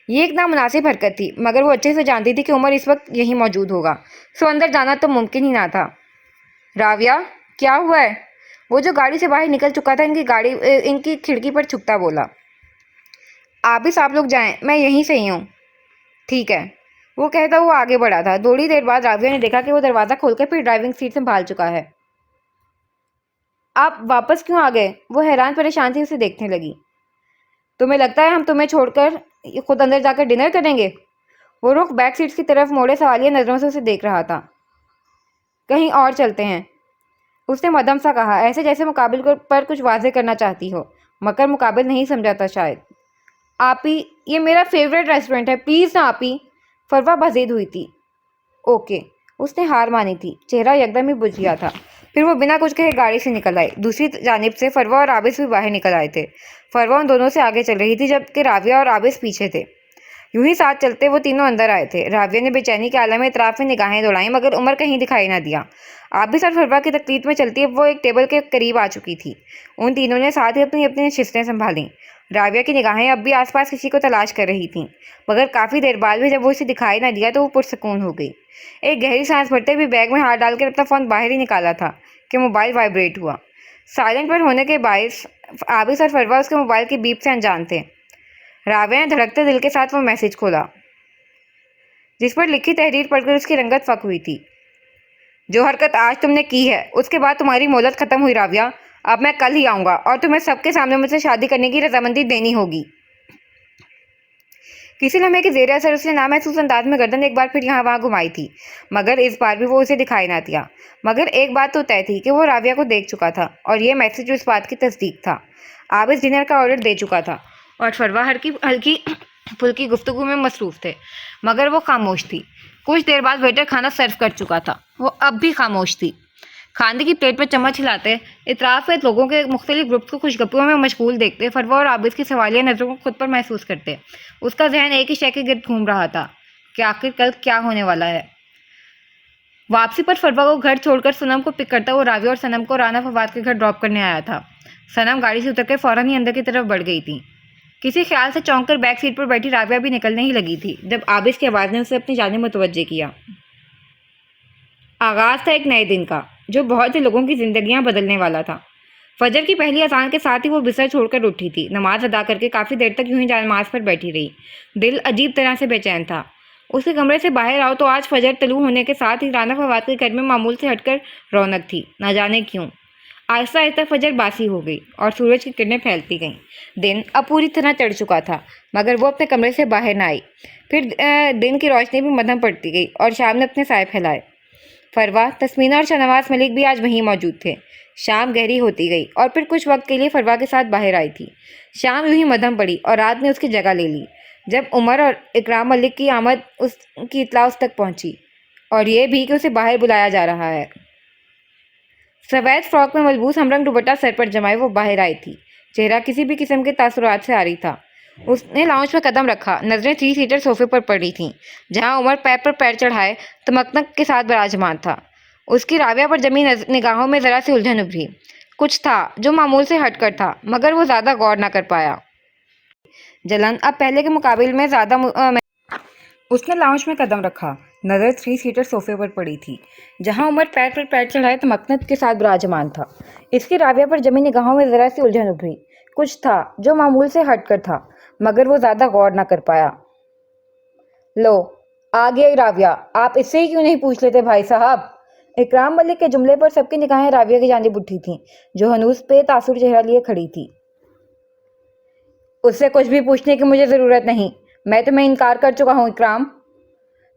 ये एक नामुनासिब हरकत थी, मगर वो अच्छे से जानती थी कि उमर इस वक्त यहीं मौजूद होगा, सो अंदर जाना तो मुमकिन ही ना था। राविया, क्या हुआ है? वो जो गाड़ी से बाहर निकल चुका था इनकी खिड़की पर छुपता बोला। आबिस, आप लोग जाएं, मैं यहीं से ही हूँ। ठीक है, वो कहता हुआ आगे बढ़ा था। थोड़ी देर बाद राविया ने देखा कि वो दरवाज़ा खोलकर फिर ड्राइविंग सीट संभाल चुका है। आप वापस क्यों आ गए? वो हैरान परेशान थी उसे देखने लगी। तुम्हें लगता है हम तुम्हें छोड़कर खुद अंदर जाकर डिनर करेंगे? वो रुख बैक सीट्स की तरफ मोड़े सवालिया नज़रों से उसे देख रहा था। कहीं और चलते हैं, उसने मदम सा कहा, ऐसे जैसे मुकाबिल पर कुछ वाजे करना चाहती हो, मगर मुकाबिल नहीं समझा था शायद। आपी, ये मेरा फेवरेट रेस्टोरेंट है, प्लीज़ ना आपी। फरवा बजीद हुई थी। ओके, उसने हार मानी थी, चेहरा एकदम ही बुझ गया था। फिर वो बिना कुछ कहे गाड़ी से निकल आई। दूसरी जानिब से फरवा और आबिस भी बाहर निकल आए थे। फरवा उन दोनों से आगे चल रही थी जबकि राविया और आबिस पीछे थे। यूं ही साथ चलते वो तीनों अंदर आए थे। राविया ने बेचैनी के आलम में इतराफ में निगाहें दौड़ाई, मगर उमर कहीं दिखाई ना दिया। आबिस और फरवा की तकलीफ में चलती वो एक टेबल के करीब आ चुकी थी। उन तीनों ने साथ ही अपनी अपनी नशिस्तें संभाली। राविया की निगाहें अब भी आसपास किसी को तलाश कर रही थीं, मगर काफ़ी देर बाद भी जब वो इसे दिखाई ना दिया तो वो पुरसकून हो गई। एक गहरी सांस भरते भी बैग में हाथ डालकर अपना फ़ोन बाहर ही निकाला था कि मोबाइल वाइब्रेट हुआ। साइलेंट पर होने के बायस आबिस और फरवा उसके मोबाइल की बीप से अनजान थे। राविया ने धड़कते दिल के साथ वो मैसेज खोला, जिस पर लिखी तहरीर पढ़कर उसकी रंगत फक हुई थी। जो हरकत आज तुमने की है उसके बाद तुम्हारी मोहलत खत्म हुई राविया। अब मैं कल ही आऊँगा और तुम्हें सबके सामने मुझसे शादी करने की रजामंदी देनी होगी। किसी लम्हे के जेर असर उसने नामहसूस अंदाज में गर्दन एक बार फिर यहाँ वहाँ घुमाई थी, मगर इस बार भी वो उसे दिखाई ना दिया। मगर एक बात तो तय थी कि वो राविया को देख चुका था और ये मैसेज उस बात की तस्दीक था। आबिस डिनर का ऑर्डर दे चुका था और फरवा हल्की फुल्की गुफ्तगू में मसरूफ़ थे, मगर वो खामोश थी। कुछ देर बाद वेटर खाना सर्व कर चुका था, वो अब भी खामोश थी। खाने की प्लेट पर चम्मच हिलाते इतराफ़ में लोगों के मुख्तलिफ ग्रुप्स को खुशगपियों में मशगूल देखते फरवा और आबिस की सवालिया नज़रों को खुद पर महसूस करते। उसका जहन एक ही शय के गिर्द घूम रहा था कि आखिर कल क्या होने वाला है। वापसी पर फरवा को घर छोड़कर सनम को पिक करता वो राविया और सनम को राना फवाद के घर ड्रॉप करने आया था। सनम गाड़ी से उतरकर फ़ौरन ही अंदर की तरफ बढ़ गई थी। किसी ख्याल से चौंक कर बैक सीट पर बैठी राविया भी निकलने ही लगी थी जब आबिस की आवाज़ ने उसे अपनी जानिब मुतवज्जे किया। आगाज़ था एक नए दिन का जो बहुत से लोगों की ज़िंदगियां बदलने वाला था। फजर की पहली अज़ान के साथ ही वो बिस्तर छोड़कर उठी थी। नमाज अदा करके काफ़ी देर तक यूं ही नमाज पर बैठी रही। दिल अजीब तरह से बेचैन था। उसके कमरे से बाहर आओ तो आज फजर तलू होने के साथ ही राना फवाद के घर में मामूल से हटकर रौनक थी। न जाने क्यों आहिस्ता आहिस्ता फजर बासी हो गई और सूरज की किरणें फैलती गईं। दिन अब पूरी तरह चढ़ चुका था, मगर वो अपने कमरे से बाहर न आई। फिर दिन की रोशनी भी मध्यम पड़ती गई और शाम ने अपने साए फैलाए। फरवा, तस्मीना और शहनवाज मलिक भी आज वहीं मौजूद थे। शाम गहरी होती गई और फिर कुछ वक्त के लिए फरवा के साथ बाहर आई थी। शाम यूं ही मध्यम पड़ी और रात ने उसकी जगह ले ली। जब उमर और इकराम मलिक की आमद उसकी इत्तला उस तक पहुंची और ये भी कि उसे बाहर बुलाया जा रहा है। सफ़ेद फ्रॉक में मलबूस हमरंग दुपट्टा सर पर जमाए वो बाहर आई थी। चेहरा किसी भी किस्म के तासुरात से आ रही था। उसने लाउंज पर कदम रखा। नजरें 3 सीटर सोफे पर पड़ी थीं, जहां उमर पैर पर पैर चढ़ाए तमकनक के साथ विराजमान था। उसकी राविया पर जमी निगाहों में ज़रा सी उलझन उभरी। कुछ था जो मामूल से हटकर था, मगर वो ज़्यादा गौर न कर पाया। जलन अब पहले के मुकाबले में ज़्यादा। उसने लाउंज में कदम रखा। नज़र 3 सीटर सोफे पर पड़ी थी, जहां उमर पैर पर पैर चढ़ाए तमकनत के साथ विराजमान था। इसकी राविया पर जमी निगाहों में ज़रा सी उलझन उभरी। कुछ था जो मामूल से हटकर था, मगर वो ज़्यादा गौर न कर पाया। लो, आ गई राविया, आप इससे ही क्यों नहीं पूछ लेते भाई साहब? इकराम मलिक के जुमले पर सबकी निगाहें राविया की जानिब उठी थीं, जो हनूस पे तासुर चेहरा लिए खड़ी थी। उससे कुछ भी पूछने की मुझे ज़रूरत नहीं, मैं तुम्हें इनकार कर चुका हूँ इकराम।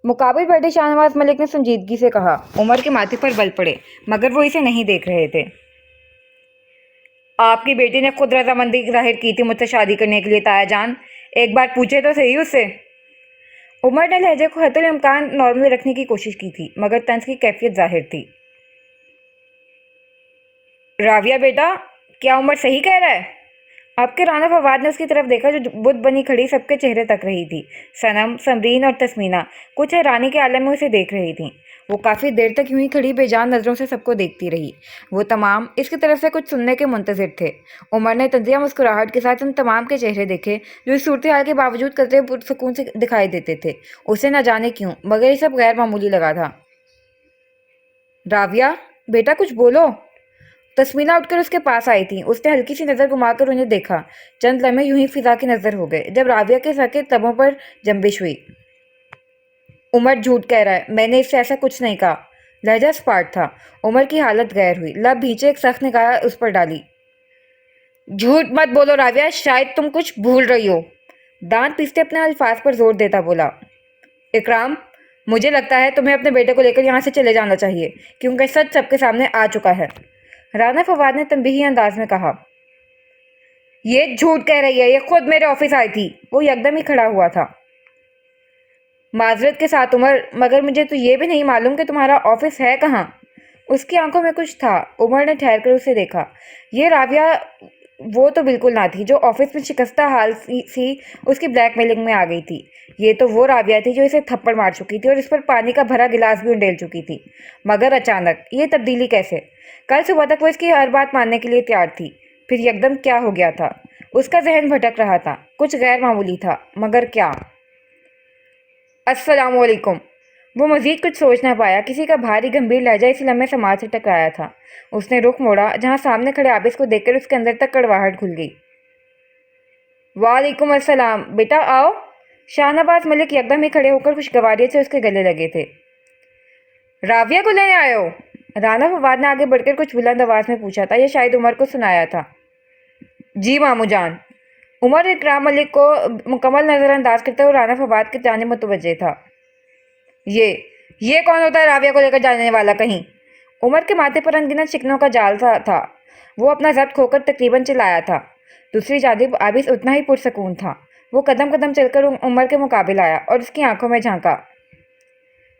मुकाबिल बैठे शाहनवाज मलिक ने संजीदगी से कहा। उमर के माथे पर बल पड़े, मगर वो इसे नहीं देख रहे थे। आपकी बेटी ने खुद रजामंदी जाहिर की थी मुझसे शादी करने के लिए ताया जान, एक बार पूछे तो सही उससे। उमर ने लहजे को हतुल इम्कान नॉर्मल रखने की कोशिश की थी, मगर तंज की कैफियत जाहिर थी। राविया बेटा, क्या उमर सही कह रहा है? आपके राना फवाद ने उसकी तरफ देखा जो बुत बनी खड़ी सबके चेहरे तक रही थी। सनम, समरीन और तस्मीना कुछ हैरानी के आलम में उसे देख रही थी। वो काफ़ी देर तक यूं ही खड़ी बेजान नज़रों से सबको देखती रही। वो तमाम इसकी तरफ से कुछ सुनने के मुंतज़िर थे। उमर ने तंजिया मुस्कुराहट के साथ उन तमाम के चेहरे देखे जो इस सूरत हाल के बावजूद कतरे पुरसकून से दिखाई देते थे। उसे न जाने क्यों मगर ये सब गैर मामूली लगा था। राविया बेटा, कुछ बोलो। तस्मीना उठकर उसके पास आई थी। उसने हल्की सी नज़र घुमाकर उन्हें देखा। चंद लम्हे यूं ही फिजा की नज़र हो गए जब राविया के सर के तबों पर जंबिश हुई। उमर झूठ कह रहा है, मैंने इससे ऐसा कुछ नहीं कहा। लहजा स्पार्ट था। उमर की हालत गैर हुई। लब भींचे एक सख्त निगाह उस पर डाली। झूठ मत बोलो राविया, शायद तुम कुछ भूल रही हो। दांत पीसते अपने अल्फाज पर जोर देता बोला। इकराम, मुझे लगता है तुम्हें अपने बेटे को लेकर यहाँ से चले जाना चाहिए क्योंकि सच सबके सामने आ चुका है। राना फवाद ने तंबीही अंदाज में कहा। ये झूठ कह रही है, ये खुद मेरे ऑफिस आई थी। वो यकदम ही खड़ा हुआ था। माजरत के साथ उमर, मगर मुझे तो ये भी नहीं मालूम कि तुम्हारा ऑफिस है कहाँ। उसकी आंखों में कुछ था। उमर ने ठहर कर उसे देखा। ये राविया वो तो बिल्कुल ना थी जो ऑफिस में शिकस्ता हाल सी उसकी ब्लैकमेलिंग में आ गई थी। ये तो वो राविया थी जो इसे थप्पड़ मार चुकी थी और इस पर पानी का भरा गिलास भी उंडेल चुकी थी। मगर अचानक ये तब्दीली कैसे? कल सुबह तक वो इसकी हर बात मानने के लिए तैयार थी, फिर यकदम क्या हो गया था? उसका जहन भटक रहा था। कुछ गैर मामूली था, मगर क्या? अस्सलामुअलैकुम। वो मजीद कुछ सोच ना पाया। किसी का भारी गंभीर लहजा इसी लम्हे समाज से टकराया था। उसने रुख मोड़ा जहाँ सामने खड़े आबिस को देखकर उसके अंदर तक कड़वाहट घुल गई। वालेकुम अस्सलाम, बेटा आओ। शाहनवाज मलिक यकदम ही खड़े होकर खुशगवारियत से उसके गले लगे थे। राविया को लेने आए हो? राना फवाद ने आगे बढ़कर कुछ बुलंद आवाज में पूछा था। यह शायद उमर को सुनाया था। जी मामू जान। उमर इकराम मलिक को मुकम्मल नज़रअंदाज करते हुए राना फवाद की जानिब मुतवज्जे था। ये कौन होता है राविया को लेकर जाने वाला कहीं? उमर के माथे पर अनगिनत शिकनों का जाल सा था। वो अपना ज़ब्त खोकर तकरीबन चिल्लाया था। दूसरी जानिब आबिस उतना ही पुरसकून था। वो कदम कदम चलकर उमर के मुकाबिल आया और उसकी आंखों में झांका।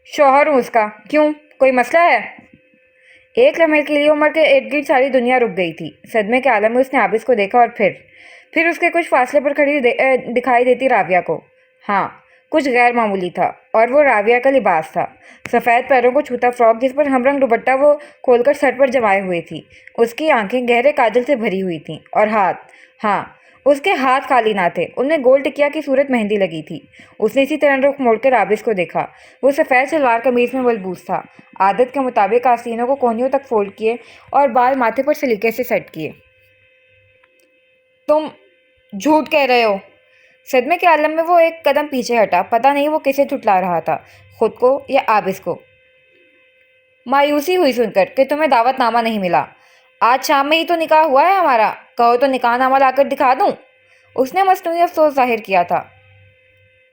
शौहर हूँ उसका। क्यों, कोई मसला है? एक लम्हे के लिए उमर के इर्द गिर्द सारी दुनिया रुक गई थी। सदमे के आलम में उसने आबिस को देखा और फिर उसके कुछ फासले पर खड़ी दिखाई देती राविया को। हाँ, कुछ गैर मामूली था और वो राविया का लिबास था। सफ़ेद पैरों को छूता फ्रॉक जिस पर हमरंग दुपट्टा वो खोलकर सर पर जमाए हुए थी। उसकी आंखें गहरे काजल से भरी हुई थीं और हाथ, हाँ, उसके हाथ खाली ना थे। उनमें गोल टिकिया की सूरत मेहंदी लगी थी। उसने इसी तरह रुख मोड़कर आबिस को देखा। वो सफ़ेद सलवार कमीज में मलबूस था। आदत के मुताबिक आस्तीनों को कोहनियों तक फोल्ड किए और बाल माथे पर सलीके से सेट किए। तुम झूठ कह रहे हो। सदमे के आलम में वो एक कदम पीछे हटा। पता नहीं वो किसे झुठला रहा था, खुद को या आबिस को। मायूसी हुई सुनकर कि तुम्हें दावतनामा नहीं मिला। आज शाम में ही तो निकाह हुआ है हमारा। कहो तो निकाहनामा लाकर दिखा दूं? उसने मसनूई अफसोस जाहिर किया था।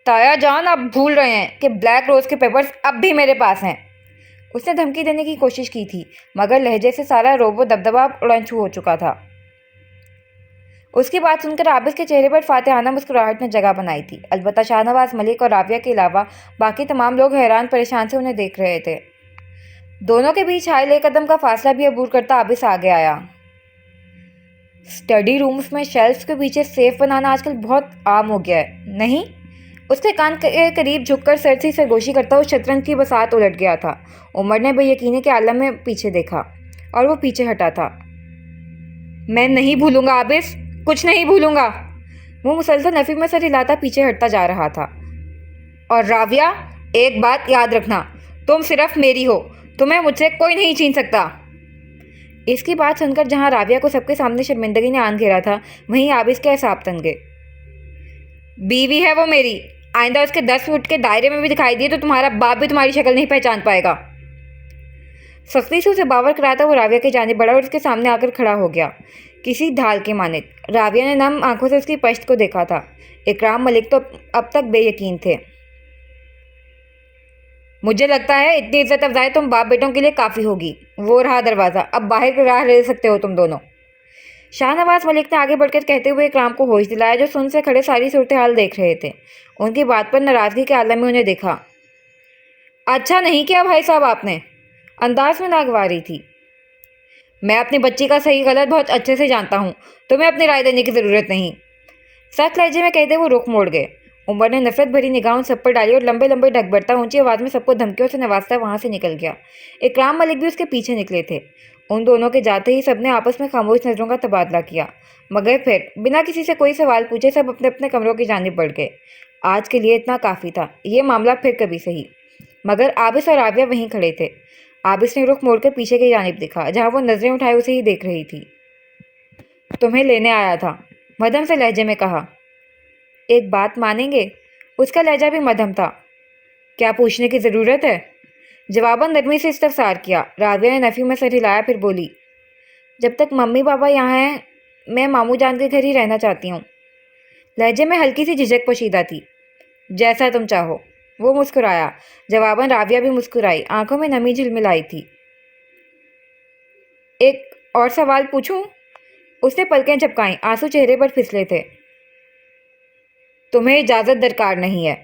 ताया जान, आप भूल रहे हैं कि ब्लैक रोज़ के पेपर्स अब भी मेरे पास हैं। उसने धमकी देने की कोशिश की थी, मगर लहजे से सारा रोबो दबदबा उड़नछू हो चुका था। उसकी बात सुनकर आबिस के चेहरे पर फातिहाना मुस्कुराहट ने जगह बनाई थी। अलबत्ता शाहनवाज मलिक और राविया के अलावा बाकी तमाम लोग हैरान परेशान से उन्हें देख रहे थे। दोनों के बीच हायल एक कदम का फासला भी अबूर करता आबिस आगे आया। स्टडी रूम्स में शेल्फ्स के पीछे सेफ बनाना आजकल बहुत आम हो गया है, नहीं? उसके कान के करीब झुककर सर से सरगोशी करता हुआ शतरंज की बसात उलट गया था। उमर ने बेयकीनी के आलम में पीछे देखा और वो पीछे हटा था। मैं नहीं भूलूंगा आबिस, कुछ नहीं भूलूंगा। वो मुसलसल नफी में सर हिलाता पीछे हटता जा रहा था। और राविया, एक बात याद रखना, तुम सिर्फ मेरी हो। तुम्हें मुझसे कोई नहीं छीन सकता। इसकी बात सुनकर जहां राविया को सबके सामने शर्मिंदगी ने आन घेरा था, वहीं आबिस के एहसाब तन गए। बीवी है वो मेरी। आइंदा उसके 10 फुट के दायरे में भी दिखाई दिए तो तुम्हारा बाप भी तुम्हारी शक्ल नहीं पहचान पाएगा। सख्ती से उसे बावर कराता वो राविया के जाने बढ़ा और उसके सामने आकर खड़ा हो गया, किसी ढाल के मानित। राविया ने नम आंखों से उसकी पश्त को देखा था। इकराम मलिक तो अब तक बेयकीन थे। मुझे लगता है इतनी इज्जत अफजाई तुम बाप बेटों के लिए काफ़ी होगी। वो रहा दरवाज़ा, अब बाहर की राह ले सकते हो तुम दोनों। शाहनवाज मलिक ने आगे बढ़कर कहते हुए इकराम को होश दिलाया, जो सुन से खड़े सारी सूरत हाल देख रहे थे। उनकी बात पर नाराज़गी के आलम में उन्हें देखा। अच्छा नहीं किया भाई साहब आपने। अंदाज में नागवारी थी। میں اپنی بچی کا صحیح غلط بہت اچھے سے جانتا ہوں، تمہیں اپنی رائے دینے کی ضرورت نہیں۔ سخت لہجے میں کہتے وہ رخ موڑ گئے۔ عمر نے نفرت بھری نگاہوں سب پر ڈالی اور لمبے لمبے ڈھک بڑھتا اونچی آواز میں سب کو دھمکیوں سے نوازتا وہاں سے نکل گیا۔ اکرام ملک بھی اس کے پیچھے نکلے تھے۔ ان دونوں کے جاتے ہی سب نے آپس میں خاموش نظروں کا تبادلہ کیا، مگر پھر بنا کسی سے کوئی سوال پوچھے سب اپنے اپنے کمروں کی جانب بڑھ گئے۔ آج کے لیے اتنا کافی تھا، یہ معاملہ پھر کبھی صحیح۔ مگر عابس اور راویہ وہیں کھڑے تھے۔ عابس نے رخ موڑ کر پیچھے کی جانب دیکھا، جہاں وہ نظریں اٹھائے اسے ہی دیکھ رہی تھی۔ تمہیں لینے آیا تھا، مدھم سے لہجے میں کہا۔ ایک بات مانیں گے؟ اس کا لہجہ بھی مدھم تھا۔ کیا پوچھنے کی ضرورت ہے؟ جواباً نرمی سے استفسار کیا۔ راویہ نے نفی میں سر ہلایا، پھر بولی، جب تک ممی پاپا یہاں ہیں میں ماموں جان کے گھر ہی رہنا چاہتی ہوں۔ لہجے میں ہلکی سی جھجک پوشیدہ تھی۔ جیسا تم چاہو۔ وہ مسکرایا۔ جواباً راویہ بھی مسکرائی، آنکھوں میں نمی جھلملائی تھی۔ ایک اور سوال پوچھوں؟ اس نے پلکیں جھپکائیں، آنسو چہرے پر پھسلے تھے۔ تمہیں اجازت درکار نہیں ہے۔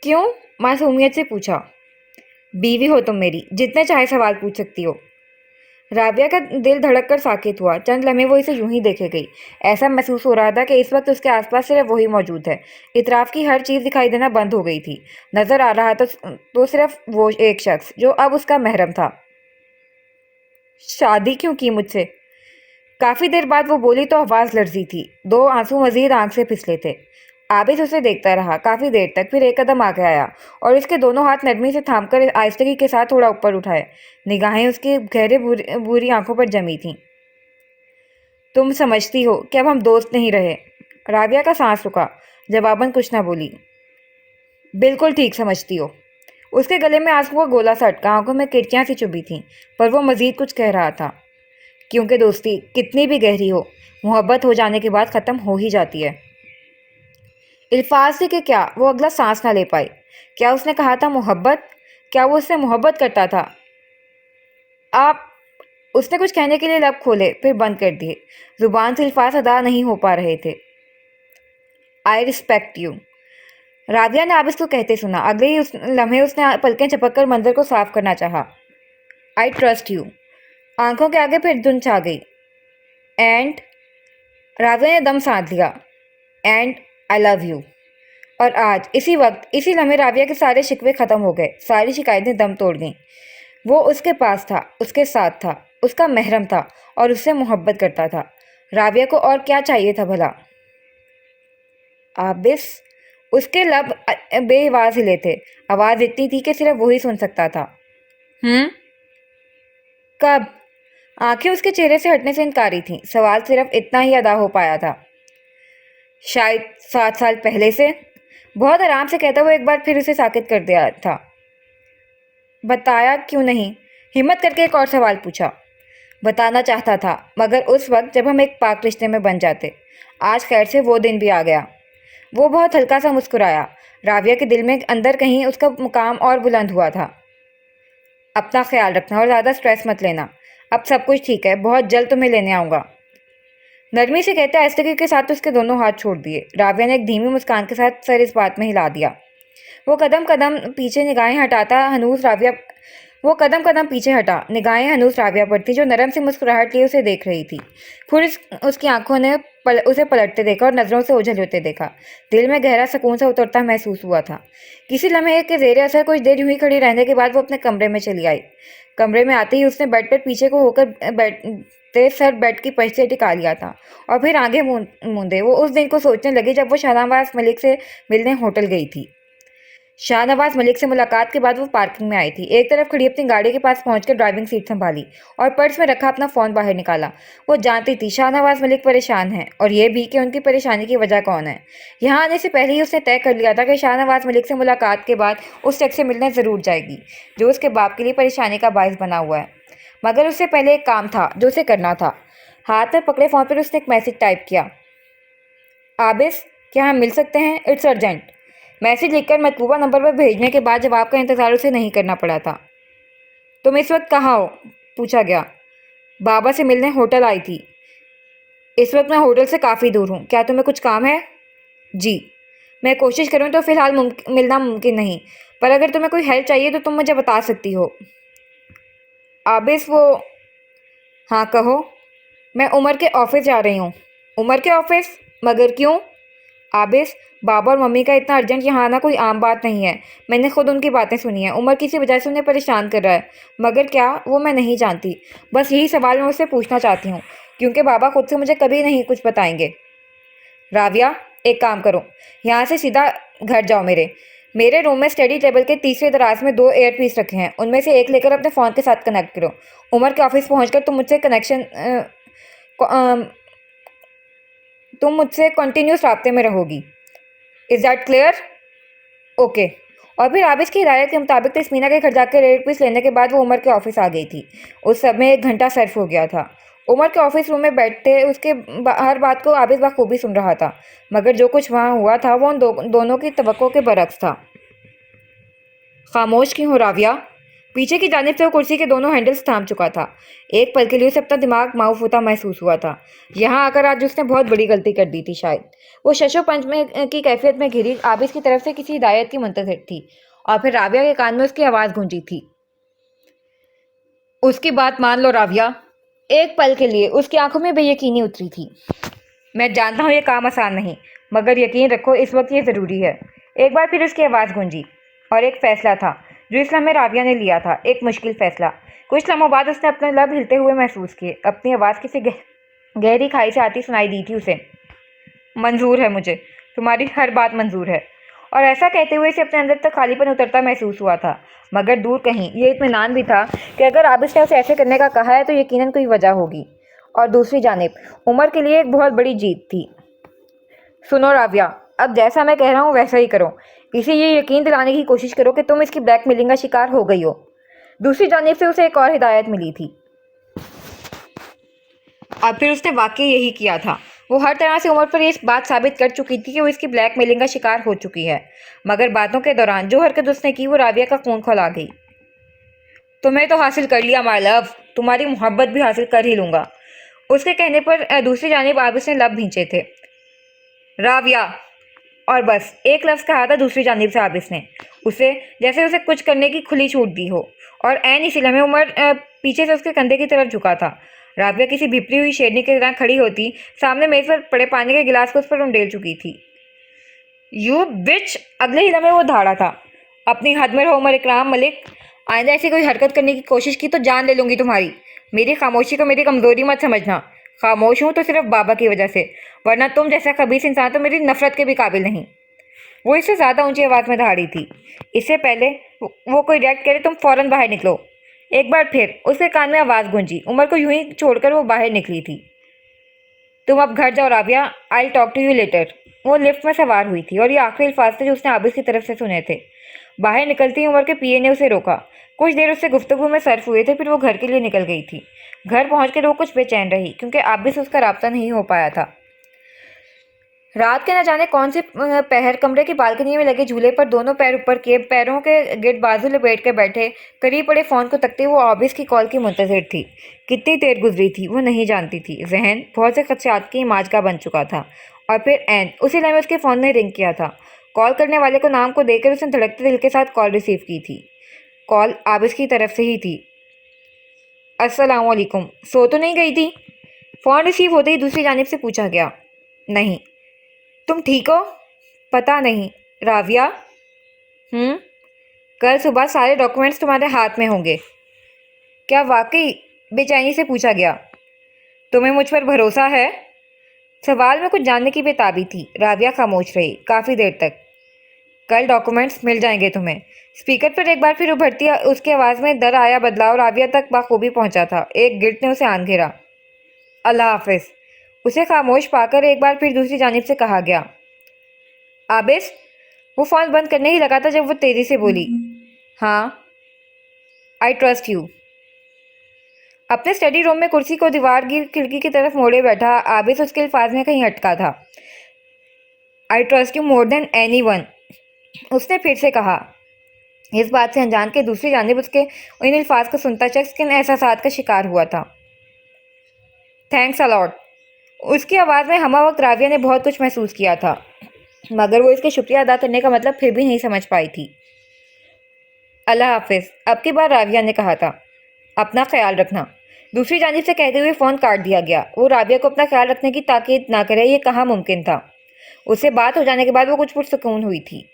کیوں؟ معصومیت سے پوچھا۔ بیوی ہو تم میری، جتنے چاہے سوال پوچھ سکتی ہو۔ راویہ کا دل دھڑک کر ساکت ہوا۔ چند لمحے وہ اسے یوں ہی دیکھے گئی۔ ایسا محسوس ہو رہا تھا کہ اس وقت اس کے آس پاس صرف وہی موجود ہے۔ اطراف کی ہر چیز دکھائی دینا بند ہو گئی تھی۔ نظر آ رہا تو صرف وہ ایک شخص جو اب اس کا محرم تھا۔ شادی کیوں کی مجھ سے؟ کافی دیر بعد وہ بولی تو آواز لرزی تھی۔ دو آنسو مزید آنکھ سے پھسلے تھے۔ عابس اسے دیکھتا رہا کافی دیر تک، پھر ایک قدم آگے آیا اور اس کے دونوں ہاتھ نرمی سے تھام کر آہستگی کے ساتھ تھوڑا اوپر اٹھائے۔ نگاہیں اس کی گہرے بھوری آنکھوں پر جمی تھیں۔ تم سمجھتی ہو کہ اب ہم دوست نہیں رہے؟ راویہ کا سانس رکا، جواباً کچھ نہ بولی۔ بالکل ٹھیک سمجھتی ہو۔ اس کے گلے میں آنسو کا گولا سا اٹکا، آنکھوں میں کرچیاں سی چبھی تھیں، پر وہ مزید کچھ کہہ رہا تھا۔ کیونکہ دوستی کتنی بھی گہری ہو، محبت ہو جانے کے بعد ختم ہو ہی جاتی ہے۔ الفاظ تھے کہ کیا وہ اگلا سانس نہ لے پائی۔ کیا اس نے کہا تھا محبت؟ کیا وہ اس سے محبت کرتا تھا؟ آپ، اس نے کچھ کہنے کے لیے لب کھولے، پھر بند کر دیے۔ زبان سے الفاظ ادا نہیں ہو پا رہے تھے۔ آئی ریسپیکٹ یو، راویہ نے عابس کو کہتے سنا۔ اگلے ہی لمحے اس نے پلکیں جھپک کر منظر کو صاف کرنا چاہا۔ آئی ٹرسٹ یو، آنکھوں کے آگے پھر دھند چھا گئی۔ اینڈ، راویہ نے دم ساندھ لیا۔ And I love you. اور آج اسی وقت اسی لمحے راویہ کے سارے شکوے ختم ہو گئے، ساری شکایتیں دم توڑ گئیں۔ وہ اس کے پاس تھا، اس کے ساتھ تھا، اس کا محرم تھا اور اس سے محبت کرتا تھا۔ راویہ کو اور کیا چاہیے تھا بھلا؟ عابس، اس کے لب بے آواز ہلے تھے، آواز اتنی تھی کہ صرف وہی سن سکتا تھا۔ کب؟ آنکھیں اس کے چہرے سے ہٹنے سے انکاری تھیں، سوال صرف اتنا ہی ادا ہو پایا تھا۔ شاید 7 سال پہلے سے، بہت آرام سے کہتا وہ ایک بار پھر اسے ساکت کر دیا تھا۔ بتایا کیوں نہیں؟ ہمت کر کے ایک اور سوال پوچھا۔ بتانا چاہتا تھا، مگر اس وقت جب ہم ایک پاک رشتے میں بن جاتے۔ آج خیر سے وہ دن بھی آ گیا۔ وہ بہت ہلکا سا مسکرایا۔ راویہ کے دل میں اندر کہیں اس کا مقام اور بلند ہوا تھا۔ اپنا خیال رکھنا اور زیادہ سٹریس مت لینا۔ اب سب کچھ ٹھیک ہے، بہت جلد تمہیں لینے آؤں گا۔ نرمی سے کہتے آہستگی کے ساتھ اس کے دونوں ہاتھ چھوڑ دیے۔ راویہ نے ایک دھیمی مسکان کے ساتھ سر اس بات میں ہلا دیا۔ وہ قدم قدم پیچھے ہٹا، نگاہیں ہنوز راویہ پر تھی جو نرم سی مسکراہٹ لیے اسے دیکھ رہی تھی۔ پھر اس کی آنکھوں نے اسے پلٹتے دیکھا اور نظروں سے اوجھل ہوتے دیکھا۔ دل میں گہرا سکون سا اترتا محسوس ہوا تھا۔ کسی لمحے کے زیر اثر کچھ دیر یوں ہی کھڑی رہنے کے بعد وہ اپنے کمرے میں چلی آئی۔ کمرے میں آتے ہی اس نے بیڈ پر پیچھے کو ہو کر سر بیڈ کی پشت سے ٹکا لیا تھا اور پھر آنکھیں موندے وہ اس دن کو سوچنے لگی جب وہ شاہ نواز ملک سے ملنے ہوٹل گئی تھی۔ شاہ نواز ملک سے ملاقات کے بعد وہ پارکنگ میں آئی تھی۔ ایک طرف کھڑی اپنی گاڑی کے پاس پہنچ کر ڈرائیونگ سیٹ سنبھالی اور پرس میں رکھا اپنا فون باہر نکالا۔ وہ جانتی تھی شاہ نواز ملک پریشان ہیں، اور یہ بھی کہ ان کی پریشانی کی وجہ کون ہے۔ یہاں آنے سے پہلے ہی اس نے طے کر لیا تھا کہ شاہ نواز ملک سے ملاقات کے بعد اس شخص سے ملنے ضرور جائے گی جو اس کے باپ کے لیے پریشانی کا باعث بنا ہوا ہے۔ مگر اس سے پہلے ایک کام تھا جو اسے کرنا تھا۔ ہاتھ میں پکڑے فون پر اس نے ایک میسج ٹائپ کیا۔ عابس، کیا ہم مل سکتے ہیں؟ It's urgent. میسج لکھ کر مطلوبہ نمبر پر بھیجنے کے بعد جواب کا انتظار اسے نہیں کرنا پڑا تھا۔ تم اس وقت کہاں ہو؟ پوچھا گیا۔ بابا سے ملنے ہوٹل آئی تھی۔ اس وقت میں ہوٹل سے کافی دور ہوں، کیا تمہیں کچھ کام ہے؟ جی، میں کوشش کروں تو فی الحال ملنا ممکن نہیں، پر اگر تمہیں کوئی ہیلپ چاہیے تو تم مجھے بتا سکتی ہو۔ عابس، وہ हाँ कहो। मैं उमर के ऑफिस जा रही हूँ। उमर के ऑफिस? मगर क्यों? आबिस, बाबा और मम्मी का इतना अर्जेंट यहाँ आना कोई आम बात नहीं है। मैंने खुद उनकी बातें सुनी हैं। उमर किसी वजह से उन्हें परेशान कर रहा है, मगर क्या वो मैं नहीं जानती। बस यही सवाल मैं उससे पूछना चाहती हूँ, क्योंकि बाबा खुद से मुझे कभी नहीं कुछ बताएंगे। राविया, एक काम करो, यहाँ से सीधा घर जाओ। मेरे मेरे रूम में स्टडी टेबल के तीसरे दराज में 2 एयर पीस रखे हैं, उनमें से एक लेकर अपने फ़ोन के साथ कनेक्ट करो। उमर के ऑफिस पहुँचकर तुम मुझसे कंटिन्यूस राब्ते में रहोगी। Is that clear? ओके। और फिर आबिस की हिदायत के मुताबिक तस्मीना के घर जाकर एयरपीस लेने के बाद वो उमर के ऑफिस आ गई थी। उस समय 1 घंटा सर्फ हो गया था। उमर के ऑफिस रूम में बैठते उसके हर बात को आबिस बखूबी सुन रहा था, मगर जो कुछ वहाँ हुआ था वो उन दोनों की तवक्को के बरक्स था। खामोश क्यों हो राविया? पीछे की जानिब से वो कुर्सी के दोनों हैंडल्स थाम चुका था। एक पल के लिए उसे अपना दिमाग माऊफ होता महसूस हुआ था। यहाँ आकर आज उसने बहुत बड़ी गलती कर दी थी शायद। वो शशो पंच में की कैफियत में घिरी आबिस की तरफ से किसी हिदायत की मुंतज़िर थी, और फिर राविया के कान में उसकी आवाज़ गूंजी थी। उसकी बात मान लो राविया। एक पल के लिए उसकी आंखों में बेयकीनी उतरी थी। मैं जानता हूँ ये काम आसान नहीं, मगर यकीन रखो इस वक्त ये ज़रूरी है। एक बार फिर उसकी आवाज़ गूंजी, और एक फ़ैसला था जो इस लम्हे राविया ने लिया था, एक मुश्किल फ़ैसला। कुछ लम्हों बाद उसने अपने लब हिलते हुए महसूस किए। अपनी आवाज़ किसी गहरी खाई से आती सुनाई दी थी उसे। मंजूर है मुझे, तुम्हारी हर बात मंजूर है। और ऐसा कहते हुए इसे अपने अंदर तक खालीपन उतरता महसूस हुआ था, मगर दूर कहीं ये इत्मीनान भी था कि अगर आबिस ने उसे ऐसे करने का कहा है तो यकीनन कोई वजह होगी। और दूसरी जानिब उमर के लिए एक बहुत बड़ी जीत थी। सुनो राविया, अब जैसा मैं कह रहा हूँ वैसा ही करो। इसे ये यकीन दिलाने की कोशिश करो कि तुम इसकी ब्लैकमेलिंग का शिकार हो गई हो। दूसरी जानिब से उसे एक और हिदायत मिली थी, और फिर उसने वाकई यही किया था। वो हर तरह से उमर पर इस बात साबित कर चुकी थी कि वो इसकी ब्लैकमेलिंग का शिकार हो चुकी है, मगर बातों के दौरान जो हरकत उसने की वो राविया का खून खौला गई। तुम्हें तो हासिल कर लिया माय लव, तुम्हारी मोहब्बत भी हासिल कर ही लूँगा। उसके कहने पर दूसरी जानिब आबिस ने लब भींचे थे। राविया, और बस एक लफ्ज़ कहा था दूसरी जानिब से आबिस ने, उसे जैसे उसे कुछ करने की खुली छूट दी हो। और ऐन इसी लम्हे उमर पीछे से उसके कंधे की तरफ झुका था। राविया किसी भिपरी हुई शेरनी की तरह खड़ी होती सामने मेज़ पर पड़े पानी के गिलास को उस पर उंडेल चुकी थी। यू बिच! अगले ही लम्हे वो धाड़ा था। अपनी हद में रहो उमर इकराम मलिक। आइंदा ऐसी कोई हरकत करने की कोशिश की तो जान ले लूँगी तुम्हारी। मेरी खामोशी को मेरी कमज़ोरी मत समझना। खामोश हूँ तो सिर्फ बाबा की वजह से, वरना तुम जैसा खबीस इंसान तो मेरी नफ़रत के भी काबिल नहीं। वो इससे ज़्यादा ऊंची आवाज़ में दहाड़ी थी। इससे पहले वो कोई रिएक्ट करे तुम फ़ौरन बाहर निकलो। एक बार फिर उसके कान में आवाज़ गूंजी। उमर को यूं ही छोड़कर वो बाहर निकली थी। तुम अब घर जाओ Raviya, I talk to you later. वो लिफ्ट में सवार हुई थी और ये आखिरी अल्फाज थे जो उसने आबिस की तरफ से सुने थे। बाहर निकलती ही उमर के पीए ने उसे रोका। कुछ देर उससे गुफ्तगू में सर्फ हुए थे, फिर वो घर के लिए निकल गई थी। घर पहुंचकर वो कुछ बेचैन रही, क्योंकि आबिस उसका राब्ता नहीं हो पाया था। रात के न जाने कौन से पहर कमरे की बालकनी में लगे झूले पर दोनों पैर ऊपर किए, पैरों के गिर्द बाजू लपेट कर बैठे, करीब पड़े फ़ोन को तकते वो आबिस की कॉल की मुंतज़िर थी। कितनी देर गुजरी थी वो नहीं जानती थी। जहन बहुत से खदशात की माजगा बन चुका था, और फिर ऐन उसी लम्हे उसके फ़ोन ने रिंग किया था। कॉल करने वाले को नाम को देकर उसने धड़कते दिल के साथ कॉल रिसीव की थी। कॉल आबिस की तरफ से ही थी। अस्सलाम वालेकुम। सो तो नहीं गई थी? फ़ोन रिसीव होते ही दूसरी जानिब से पूछा गया। नहीं। तुम ठीक हो? पता नहीं। राविया? कल सुबह सारे डॉक्यूमेंट्स तुम्हारे हाथ में होंगे। क्या वाकई? बेचैनी से पूछा गया। तुम्हें मुझ पर भरोसा है? सवाल में कुछ जानने की बेताबी थी। राविया खामोश रही काफ़ी देर तक। कल डॉक्यूमेंट्स मिल जाएंगे तुम्हें। स्पीकर पर एक बार फिर उभरती उसकी आवाज़ में दर आया बदलाव राविया तक बाखूबी पहुंचा था। एक गिल्ट ने उसे आन घेरा। अल्लाह हाफिज़। उसे खामोश पाकर एक बार फिर दूसरी जानिब से कहा गया। आबिस? वो फ़ोन बंद करने ही लगा था जब वो तेज़ी से बोली। हाँ, आई ट्रस्ट यू। अपने स्टडी रूम में कुर्सी को दीवार की खिड़की की तरफ मोड़े बैठा आबिस उसके अल्फाज में कहीं अटका था। I trust you more than any one, उसने फिर से कहा। इस बात से अनजान के दूसरी जानिब उसके इन अल्फाज को सुनता शख्स किन एहसासात का शिकार हुआ था। Thanks a lot. उसकी आवाज़ में हमा वक्त राविया ने बहुत कुछ महसूस किया था, मगर वो इसके शुक्रिया अदा करने का मतलब फिर भी नहीं समझ पाई थी। अल्लाह हाफिज़। अब की बार राविया ने कहा था। अपना ख्याल रखना। दूसरी जानिब से कहते हुए फ़ोन काट दिया गया। वो राबिया को अपना ख्याल रखने की ताकीद ना करे, ये कहाँ मुमकिन था। उससे बात हो जाने के बाद वो कुछ पुरसुकून हुई थी।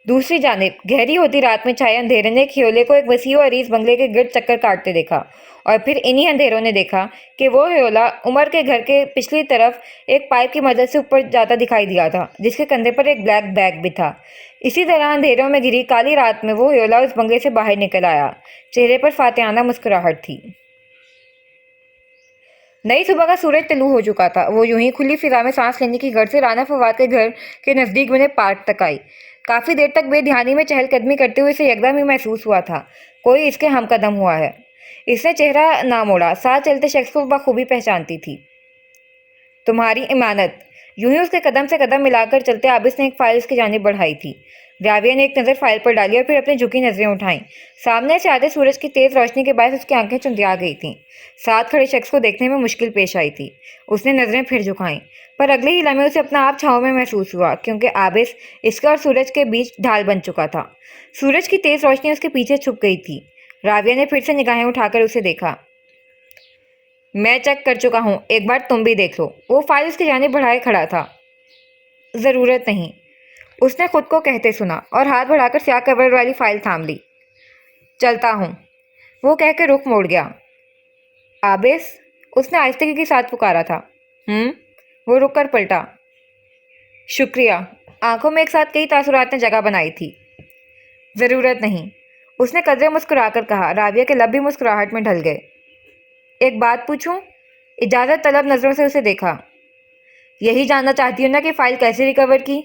दूसरी जानिब गहरी होती रात में छाए अंधेरे ने खियोले को एक वसी और अरीज बंगले के गिर्द चक्कर काटते देखा, और फिर इन्हीं अंधेरों ने देखा कि वो खियोला उमर के घर के पिछली तरफ एक पाइप की मदद से ऊपर जाता दिखाई दिया था, जिसके कंधे पर एक ब्लैक बैग भी था। इसी तरह अंधेरों में घिरी काली रात में वो खियोला उस बंगले से बाहर निकल आया। चेहरे पर फातिहाना मुस्कुराहट थी। नई सुबह का सूरज तलू हो चुका था। वो यूं ही खुली फिजा में सांस लेने की घर से राना फवाद के घर के नज़दीक बने पार्क तक आई। काफ़ी देर तक बेध्यानी में चहलकदमी करते हुए इसे एकदम ही महसूस हुआ था कोई इसके हमकदम हुआ है। इसने चेहरा ना मोड़ा, साथ चलते शख्स को बखूबी पहचानती थी। तुम्हारी इमानत। यूं ही उसके कदम से कदम मिलाकर चलते आबिस ने एक फाइल उसकी जानिब बढ़ाई थी। राबिया ने एक नज़र फाइल पर डाली और फिर अपनी झुकी नज़रें उठाईं। सामने से आते सूरज की तेज़ रोशनी के बायस उसकी आंखें चुंधिया गई थीं। साथ खड़े शख्स को देखने में मुश्किल पेश आई थी। उसने नज़रें फिर झुकाईं, पर अगले ही लम्हे उसे अपना आप छाँव में महसूस हुआ, क्योंकि आबिस इसका और सूरज के बीच ढाल बन चुका था। सूरज की तेज़ रोशनी उसके पीछे छुप गई थी। राबिया ने फिर से निगाहें उठाकर उसे देखा। मैं चेक कर चुका हूँ, एक बार तुम भी देख लो। वो फाइल उसकी जानिब बढ़ाए खड़ा था। ज़रूरत नहीं, उसने खुद को कहते सुना और हाथ बढ़ाकर स्याह कवर वाली फाइल थाम ली। चलता हूँ, वो कहकर रुख मोड़ गया। आबिस, उसने आहिस्तगी के साथ पुकारा था। वो रुक कर पलटा। शुक्रिया। आंखों में एक साथ कई तासुरात ने जगह बनाई थी। ज़रूरत नहीं, उसने कदरे मुस्कुराकर कहा। राबिया के लब भी मुस्कुराहट में ढल गए। एक बात पूछूं? इजाज़त तलब नज़रों से उसे देखा। यही जानना चाहती हूँ ना कि फ़ाइल कैसे रिकवर की?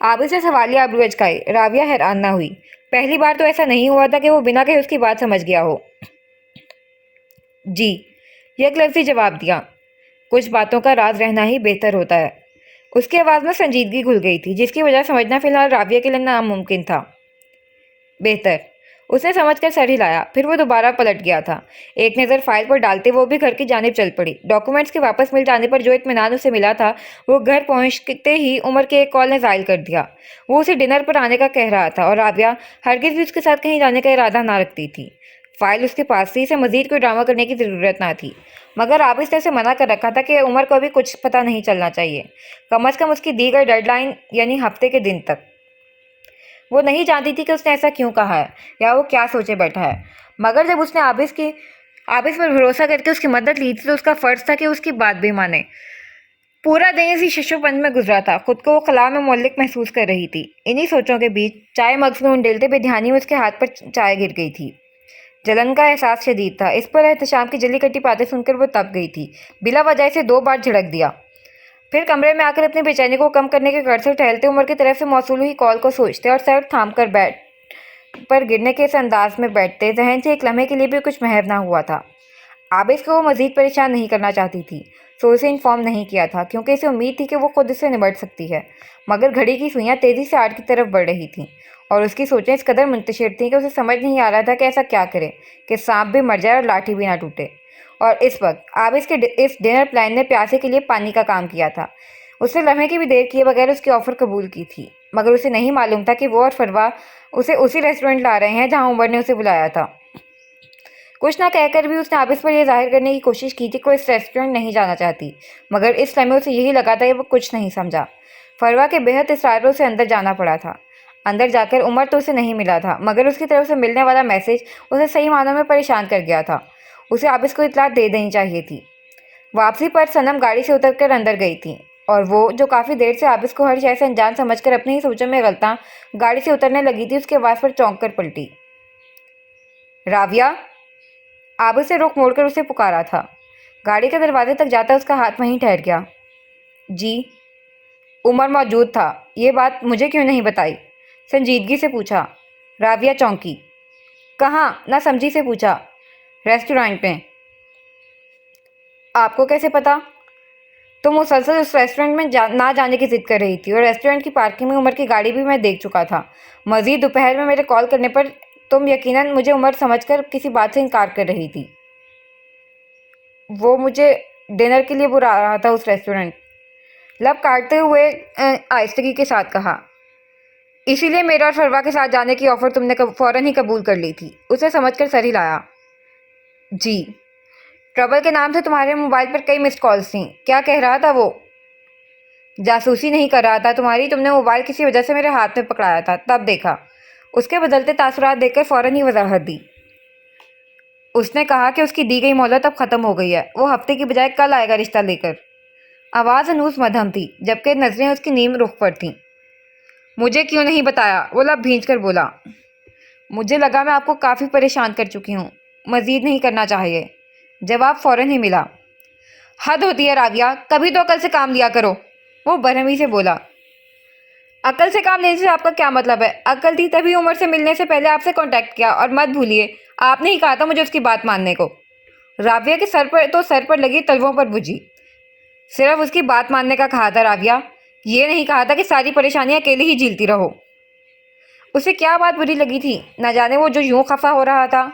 आबिस ने सवालिया आबरू अचकाई। राबिया हैरान ना हुई। पहली बार तो ऐसा नहीं हुआ था कि वो बिना कहे उसकी बात समझ गया हो। जी, एक लफ्ज़ी जवाब दिया। कुछ बातों का राज रहना ही बेहतर होता है। उसकी आवाज़ में संजीदगी घुल गई थी, जिसकी वजह समझना फिलहाल राबिया के लिए नामुमकिन था। बेहतर, उसने समझकर सर हिलाया। फिर वो दोबारा पलट गया था। एक नज़र फाइल पर डालते वो भी घर की जानिब चल पड़ी। डॉक्यूमेंट्स के वापस मिल जाने पर जो इत्मीनान उसे मिला था, वो घर पहुंचते ही उमर के एक कॉल ने ज़ाहिर कर दिया। वो उसे डिनर पर आने का कह रहा था और राबिया हरगिज़ भी उसके साथ कहीं जाने का इरादा ना रखती थी। फाइल उसके पास थी, इसे मज़ीद कोई ड्रामा करने की ज़रूरत ना थी। मगर आबिस ने उसे मना कर रखा था कि उमर को अभी कुछ पता नहीं चलना चाहिए, कम अज़ कम उसकी दी गई डेडलाइन यानी हफ्ते के दिन तक। वो नहीं जानती थी कि उसने ऐसा क्यों कहा है या वो क्या सोचे बैठा है, मगर जब उसने आबिस पर भरोसा करके उसकी मदद ली थी तो उसका फ़र्ज़ था कि उसकी बात भी माने। पूरा दिन इसी शशोपंज में गुजरा था। खुद को वो खला में मोलिक महसूस कर रही थी। इन्हीं सोचों के बीच चाय मग्स में उंडेलते बेध्यानी में उसके हाथ पर चाय गिर गई थी। जलन का एहसास शदीद था। इस पर एहतशाम की जली कटी बातें सुनकर वो तप गई थी। बिला वजह से 2 बार झड़क दिया। फिर कमरे में आकर अपनी बेचैनी को कम करने के गर्ज से टहलते उमर की तरफ से मौसूल हुई कॉल को सोचते और सर थाम कर बैठ पर गिरने के इस अंदाज में बैठते जहन से एक लम्हे के लिए भी कुछ महव ना हुआ था। आबिस को वो मज़ीद परेशान नहीं करना चाहती थी, सो उसे इन्फॉर्म नहीं किया था, क्योंकि इसे उम्मीद थी कि वो खुद इससे निपट सकती है। मगर घड़ी की सुइयाँ तेज़ी से 8 की तरफ बढ़ रही थीं और उसकी सोचें इस कदर मुंतशिर थीं कि उसे समझ नहीं आ रहा था कि ऐसा क्या करे कि सांप भी मर जाए और लाठी भी ना टूटे। और इस वक्त आबिस के इस डिनर प्लान ने प्यासे के लिए पानी का काम किया था। उसने लम्हे की भी देर किए बगैर उसकी ऑफ़र कबूल की थी, मगर उसे नहीं मालूम था कि वो और फरवा उसे उसी रेस्टोरेंट ला रहे हैं जहाँ उमर ने उसे बुलाया था। कुछ ना कहकर भी उसने आबिस पर यह जाहिर करने की कोशिश की थी कि वो इस रेस्टोरेंट नहीं जाना चाहती, मगर इस लम्हे उसे यही लगा था कि वो कुछ नहीं समझा। फरवा के बेहद इसरारों से अंदर जाना पड़ा था। अंदर जाकर उमर तो उसे नहीं मिला था, मगर उसकी तरफ से मिलने वाला मैसेज उसे सही मानों में परेशान कर गया था। उसे आबिस को इतला दे देनी चाहिए थी। वापसी पर सनम गाड़ी से उतरकर अंदर गई थी और वो जो काफ़ी देर से आबिस को हर शय से अनजान समझकर अपनी ही सोचों में गलता गाड़ी से उतरने लगी थी, उसके आवाज़ पर चौंक कर पलटी। राविया, आबिस से रुख मोड़कर उसे पुकारा था। गाड़ी के दरवाजे तक जाता उसका हाथ वहीं ठहर गया। जी। उमर मौजूद था। ये बात मुझे क्यों नहीं बताई? संजीदगी से पूछा। राविया चौंकी। कहाँ? ना समझी से पूछा। रेस्टोरेंट में। आपको कैसे पता? तो मुसलसल उस रेस्टोरेंट में ना जाने की जिद कर रही थी और रेस्टोरेंट की पार्किंग में उमर की गाड़ी भी मैं देख चुका था। मज़ीद दोपहर में मेरे कॉल करने पर तुम यकीनन मुझे उमर समझकर किसी बात से इनकार कर रही थी। वो मुझे डिनर के लिए बुला रहा था उस रेस्टोरेंट। लब काटते हुए आहिस्तगी के साथ कहा। इसीलिए मेरा और फरवा के साथ जाने की ऑफ़र तुमने फ़ौरन ही कबूल कर ली थी। उसे समझकर सर हिलाया। जी। ट्रबल के नाम से तुम्हारे मोबाइल पर कई मिस्ड कॉल्स थी। क्या कह रहा था वो? जासूसी नहीं कर रहा था तुम्हारी। तुमने मोबाइल किसी वजह से मेरे हाथ में पकड़ाया था, तब देखा। उसके बदलते तासुरात देखकर फ़ौरन ही वजाहत दी। उसने कहा कि उसकी दी गई मोहलत अब ख़त्म हो गई है। वो हफ्ते की बजाय कल आएगा रिश्ता लेकर। आवाज़ अनूस मध्यम थी, जबकि नज़रें उसकी नीम रुख पर थीं। मुझे क्यों नहीं बताया? वो लब भींच कर बोला। मुझे लगा मैं आपको काफ़ी परेशान कर चुकी हूँ। मज़ीद नहीं करना चाहिए। जवाब फ़ौरन ही मिला। हद होती है राबिया, कभी तो अकल से काम लिया करो। वो बरहमी से बोला। अकल से काम लेने से आपका क्या मतलब है? अकल थी तभी उमर से मिलने से पहले आपसे कांटेक्ट किया। और मत भूलिए, आपने ही कहा था मुझे उसकी बात मानने को। राबिया के सर पर लगी तलवों पर बुझी। सिर्फ उसकी बात मानने का कहा था राबिया, ये नहीं कहा था कि सारी परेशानियां अकेले ही झेलती रहो। उसे क्या बात बुरी लगी थी, न जाने वो जो यूं खफा हो रहा था।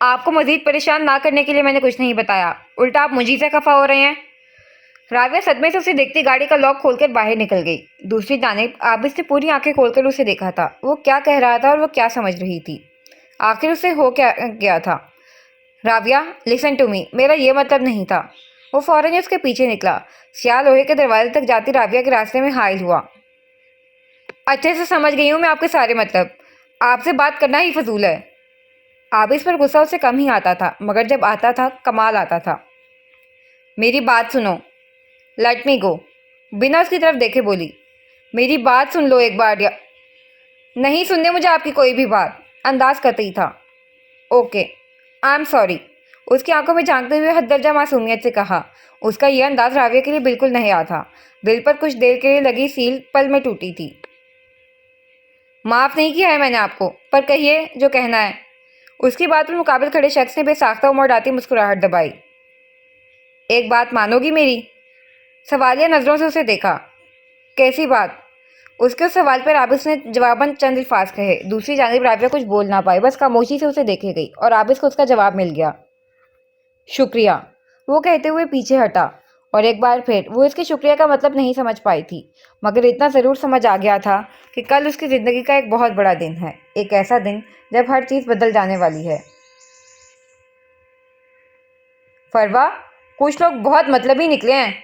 आपको मजीद परेशान ना करने के लिए मैंने कुछ नहीं बताया, उल्टा आप मुझी से खफा हो रहे हैं। राबिया सदमे से उसे देखती गाड़ी का लॉक खोलकर बाहर निकल गई। दूसरी जानिब आबिद ने पूरी आंखें खोलकर उसे देखा था। वो क्या कह रहा था और वो क्या समझ रही थी। आखिर उसे हो क्या गया था? राबिया, लिसन टू मी, मेरा ये मतलब नहीं था। वो फौरन ही उसके पीछे निकला। सियाह लोहे के दरवाजे तक जाती राबिया के रास्ते में हाइल हुआ। अच्छे से समझ गई हूँ मैं आपके सारे मतलब। आपसे बात करना ही फजूल है। आबिद पर गुस्सा उसे कम ही आता था, मगर जब आता था कमाल आता था। मेरी बात सुनो। लेट मी गो। बिना उसकी तरफ देखे बोली। मेरी बात सुन लो एक बार। या नहीं सुनने मुझे आपकी कोई भी बात। अंदाज कतई था। Okay, I am sorry. उसकी आंखों में झांकते हुए हद दर्जा मासूमियत से कहा। उसका यह अंदाज राविया के लिए बिल्कुल नया था। दिल पर कुछ देर के लिए लगी सील पल में टूटी थी। माफ़ नहीं किया है मैंने आपको, पर कहिए जो कहना है। उसकी बात पर मुकाबिल खड़े शख्स ने बेसाख्ता उमड़ आती मुस्कुराहट दबाई। एक बात मानोगी मेरी? सवालिया नज़रों से उसे देखा। कैसी बात? उसके उस सवाल पर आबिद ने जवाबन चंद अल्फाज कहे। दूसरी जानिब राबिया कुछ बोल ना पाई, बस खामोशी से उसे देखे गई और आबिद को उसका जवाब मिल गया। शुक्रिया, वो कहते हुए पीछे हटा। और एक बार फिर वो इसके शुक्रिया का मतलब नहीं समझ पाई थी, मगर इतना ज़रूर समझ आ गया था कि कल उसकी ज़िंदगी का एक बहुत बड़ा दिन है। एक ऐसा दिन जब हर चीज़ बदल जाने वाली है। फरवा, कुछ लोग बहुत मतलबी निकले हैं।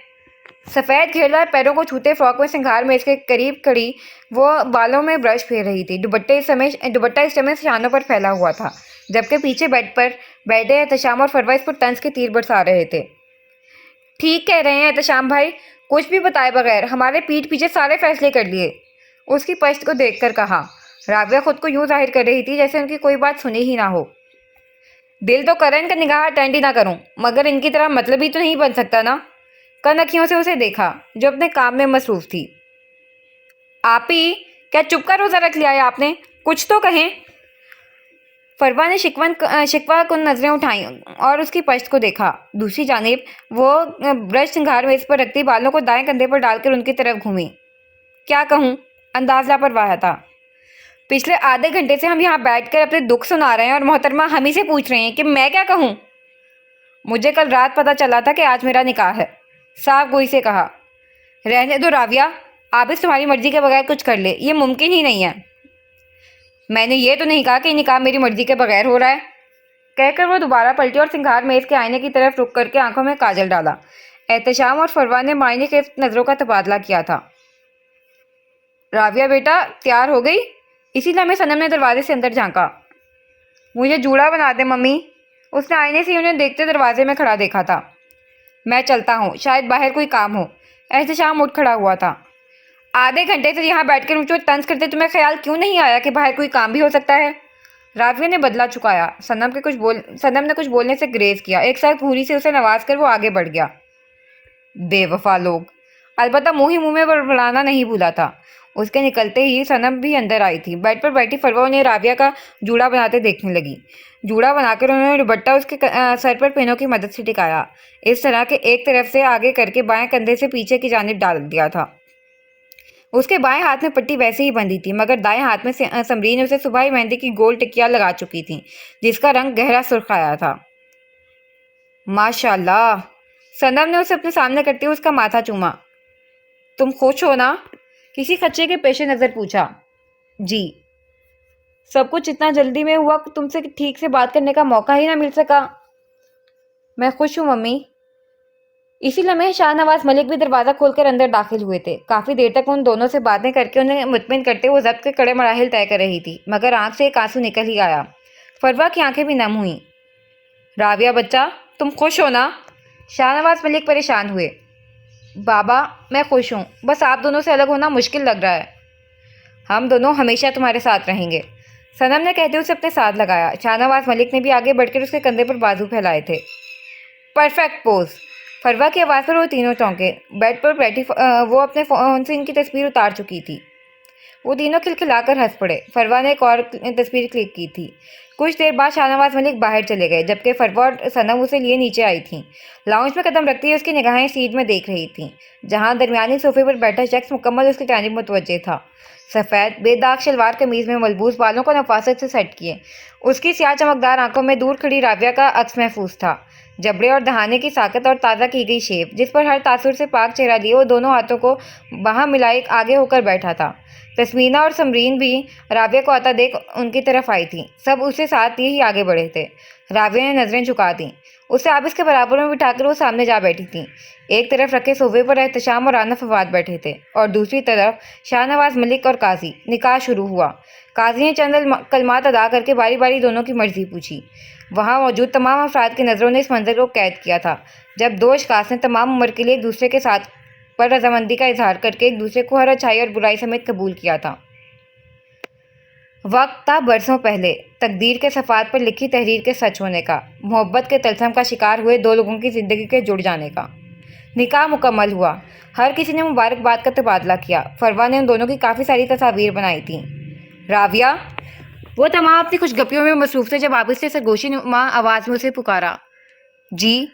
सफ़ेद घेरदार पैरों को छूते फ्रॉक में सिंगार में इसके करीब खड़ी वो बालों में ब्रश फेर रही थी। दुपट्टा इस समय शानों पर फैला हुआ था, जबकि पीछे बेड पर बैठे एहतशाम और फरवा इस पर तंज के तीर बरसा रहे थे। ठीक कह रहे हैं एहतशाम भाई, कुछ भी बताए बगैर हमारे पीठ पीछे सारे फैसले कर लिए। उसकी पश्त को देखकर कहा। राबिया खुद को यूं जाहिर कर रही थी जैसे उनकी कोई बात सुनी ही ना हो। दिल तो करे इनका निगाह अटेंड ही ना करूं, मगर इनकी तरह मतलबी तो नहीं बन सकता ना। कनखियों से उसे देखा, जो अपने काम में मसरूफ थी। आप ही क्या चुप का रोज़ा रख लिया है आपने? कुछ तो कहें। फरवा ने शिकवा कुन नज़रें उठाई और उसकी पश्त को देखा। दूसरी जानिब वो ब्रश सिंगार मेज पर रखती बालों को दाएं कंधे पर डालकर उनकी तरफ घूमी। क्या कहूँ? अंदाज लापरवाह था। पिछले आधे घंटे से हम यहाँ बैठकर अपने दुख सुना रहे हैं और मोहतरमा हम ही से पूछ रहे हैं कि मैं क्या कहूँ। मुझे कल रात पता चला था कि आज मेरा निकाह है, साफ गोई से कहा। रहने दो राविया, आप इस तुम्हारी मर्जी के बगैर कुछ कर ले, ये मुमकिन ही नहीं है। मैंने ये तो नहीं कहा कि निकाह मेरी मर्जी के बगैर हो रहा है। कहकर वो दोबारा पलटी और सिंगार मेज के आईने की तरफ रुक करके आंखों में काजल डाला। एहतशाम और फरवा ने मायने के नज़रों का तबादला किया था। राविया बेटा, तैयार हो गई? इसी लम्हे सनम ने दरवाजे से अंदर झांका। मुझे जूड़ा बना दे मम्मी। उसने आईने से उन्हें देखते दरवाजे में खड़ा देखा था। मैं चलता हूँ, शायद बाहर कोई काम हो। एहतशाम उठ खड़ा हुआ था। आधे घंटे से यहाँ बैठकर मुझको तंज करते तुम्हें ख्याल क्यों नहीं आया कि बाहर कोई काम भी हो सकता है? राविया ने बदला चुकाया। सनम ने कुछ बोलने से ग्रेज किया। एक साथ घूरी से उसे नवाज कर वो आगे बढ़ गया। बेवफा लोग। अलबत्ता मुँह ही मुँह में बड़बड़ाना नहीं भूला था। उसके निकलते ही सनम भी अंदर आई थी। बेड पर बैठी फरवा उन्हें राविया का जूड़ा बनाते देखने लगी। जूड़ा बनाकर उन्होंने दुपट्टा उसके सर पर पिनों की मदद से टिकाया। इस तरह के एक तरफ से आगे करके बाएं कंधे से पीछे की जानिब डाल दिया था। उसके बाएं हाथ में पट्टी वैसे ही बंधी थी, मगर दाएं हाथ में समरीन उसे सुबह ही मेहंदी की गोल टिकिया लगा चुकी थी, जिसका रंग गहरा सुर्ख आया था। माशाल्लाह। सनम ने उसे अपने सामने करते हुए उसका माथा चूमा। तुम खुश हो ना? किसी खच्चे के पेशे नज़र पूछा। जी। सब कुछ इतना जल्दी में हुआ कि तुमसे ठीक से बात करने का मौका ही ना मिल सका। मैं खुश हूँ मम्मी। इसी लम्हे शाहनवाज मलिक भी दरवाज़ा खोलकर अंदर दाखिल हुए थे। काफ़ी देर तक उन दोनों से बातें करके उन्हें मुतमिन करते वो ज़ब्त के कड़े मराहिल तय कर रही थी, मगर आंख से एक आंसू निकल ही आया। फरवा की आंखें भी नम हुईं। राविया बच्चा, तुम खुश हो ना? शाहनवाज मलिक परेशान हुए। बाबा, मैं खुश हूँ, बस आप दोनों से अलग होना मुश्किल लग रहा है। हम दोनों हमेशा तुम्हारे साथ रहेंगे, सनम ने कहते उसे अपने साथ लगाया। शाहनवाज मलिक ने भी आगे बढ़कर उसके कंधे पर बाजू फैलाए थे। Perfect pose. फरवा की आवाज़ पर वो तीनों चौंके। बेड पर बैठी वो अपने फ़ोन से इनकी तस्वीर उतार चुकी थी। वो तीनों खिलखिलाकर हंस पड़े। फरवा ने एक और तस्वीर क्लिक की थी। कुछ देर बाद शाहनवाज मलिक बाहर चले गए, जबकि फरवा और सनम उसे लिए नीचे आई थीं। लाउंज में कदम रखती हुई उसकी निगाहें सीट में देख रही थीं, जहां दरमियानी सोफे पर बैठा शख्स मुकम्मल उसकी जानिब मुतवज्जे था। सफ़ेद बेदाग शलवार कमीज में मलबूस बालों को नफासत से सेट किए उसकी स्याह चमकदार आंखों में दूर खड़ी राविया का अक्स महफूज था। जबड़े और दहाने की साकत और ताज़ा की गई शेप, जिस पर हर तासुर से पाक चेहरा लिए वो दोनों हाथों को बाहां मिलाए आगे होकर बैठा था। तस्मीना और समरीन भी राविया को आता देख उनकी तरफ आई थी। सब उसे साथ लिए ही आगे बढ़े थे। राविया ने नजरें झुका दी। उसे आबिस के बराबर में बिठाकर वो सामने जा बैठी थी। एक तरफ रखे सोफे पर एहतशाम और आना फवाद बैठे थे और दूसरी तरफ शाहनवाज मलिक और काजी। निकाह शुरू हुआ। काजी ने चंद कलमात अदा करके बारी बारी दोनों की मर्जी पूछी। वहाँ मौजूद तमाम अफराद की नज़रों ने इस मंजर को कैद किया था, जब दो अशखास ने तमाम उम्र के लिए एक दूसरे के साथ पर रजामंदी का इजहार करके एक दूसरे को हर अच्छाई और बुराई समेत कबूल किया था। वक्त था बरसों पहले, तकदीर के सफ़ात पर लिखी तहरीर के सच होने का, मोहब्बत के तलसम का शिकार हुए दो लोगों की ज़िंदगी के जुड़ जाने का। निकाह मुकम्मल हुआ। हर किसी ने मुबारकबाद का तबादला किया। फरवा ने उन दोनों की काफ़ी सारी तस्वीर बनाई थी। राविया, वो तमाम अपनी खुशगपियों में मसरूफ थे जब आबिस ने सरगोशी नुमा आवाज़ में उसे पुकारा। जी।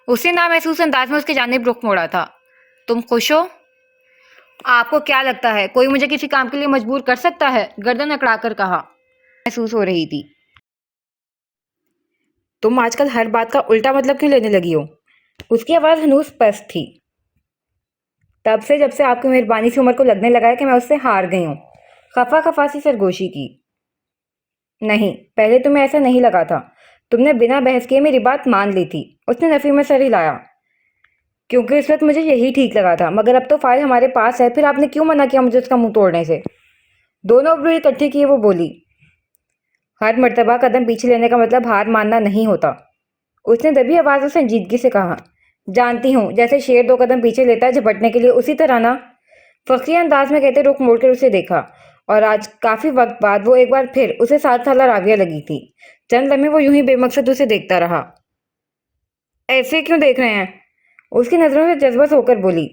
उसने नामहसूस अंदाज में उसकी जानिब रुख मोड़ा था। तुम खुश हो? आपको क्या लगता है कोई मुझे किसी काम के लिए मजबूर कर सकता है? गर्दन अकड़ाकर कहा। महसूस हो रही थी। तुम आजकल हर बात का उल्टा मतलब क्यों लेने लगी हो? उसकी आवाज़ हनूस स्पष्ट थी। तब से जब से आपकी मेहरबानी से उम्र को लगने लगा है कि मैं उससे हार गई हूँ। खफा खफा सी सरगोशी की। नहीं, पहले तुम्हें ऐसा नहीं लगा था। तुमने बिना बहस किए मेरी बात मान ली थी। उसने नफी में सर हिलाया। क्योंकि इस वक्त मुझे यही ठीक लगा था, मगर अब तो फाइल हमारे पास है, फिर आपने क्यों मना किया मुझे उसका मुंह तोड़ने से? दोनों अब्रू इकट्ठे किए वो बोली। हर मर्तबा कदम पीछे लेने का मतलब हार मानना नहीं होता। उसने दबी आवाज़ में संजीदगी से कहा। जानती हूँ, जैसे शेर दो कदम पीछे लेता है झपटने के लिए, उसी तरह ना। फखरी अंदाज में कहते रुख मोड़कर उसे देखा, और आज काफ़ी वक्त बाद वो एक बार फिर उसे 7 साला राविया लगी थी। चंद लम्हे वो यूं ही बेमकसद उसे देखता रहा। ऐसे क्यों देख रहे हैं? उसकी नज़रों से जज्बा होकर बोली।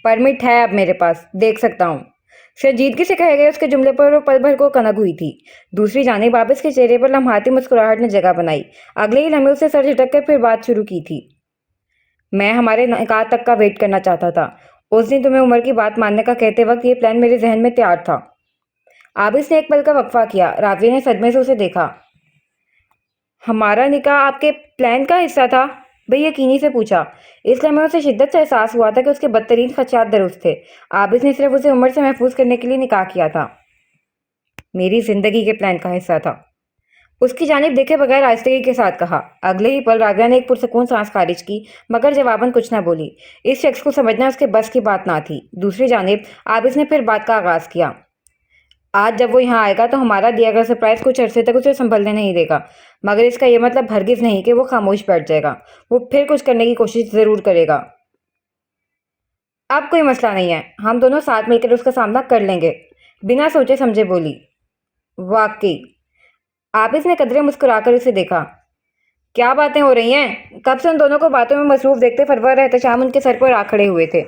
परमिट है अब मेरे पास, देख सकता हूँ। संजीदगी से कहे गए उसके जुमले पर वो पल भर को कनक हुई थी। दूसरी जानिब वापिस के चेहरे पर लम्हाती मुस्कुराहट ने जगह बनाई। अगले ही लम्हे उसे सर झटक कर फिर बात शुरू की थी। मैं हमारे निकाह तक का वेट करना चाहता था। उस दिन तुम्हें उम्र की बात मानने का कहते वक्त ये प्लान मेरे जहन में तैयार था। आबिस ने एक पल का वक्फा किया। राविया ने सदमे से उसे देखा। हमारा निकाह आपके प्लान का हिस्सा था? बेयकीनी से पूछा। इस लम्हे उसे शिद्दत से एहसास हुआ था कि उसके बदतरीन खदशात दुरुस्त थे। आबिस ने सिर्फ उसे उम्र से महफूज करने के लिए निकाह किया था। मेरी जिंदगी के प्लान का हिस्सा था। उसकी जानिब देखे बगैर आहिस्तगी के साथ कहा। अगले ही पल राविया ने एक पुरसकून सांस खारिज की, मगर जवाबन कुछ न बोली। इस शख्स को समझना उसके बस की बात ना थी। दूसरी जानिब आबिस ने फिर बात का आगाज किया। आज जब वो यहाँ आएगा तो हमारा दिया गया सरप्राइज कुछ अरसे तक उसे संभलने नहीं देगा, मगर इसका यह मतलब हरगिज नहीं कि वो खामोश बैठ जाएगा। वो फिर कुछ करने की कोशिश जरूर करेगा। अब कोई मसला नहीं है, हम दोनों साथ मिलकर उसका सामना कर लेंगे, बिना सोचे समझे बोली। वाकई। आबिस ने कदरे मुस्कुराकर उसे देखा। क्या बातें हो रही हैं? कब से उन दोनों को बातों में मसरूफ देखते फरवा और एहतशाम उनके सर पर आ खड़े हुए थे।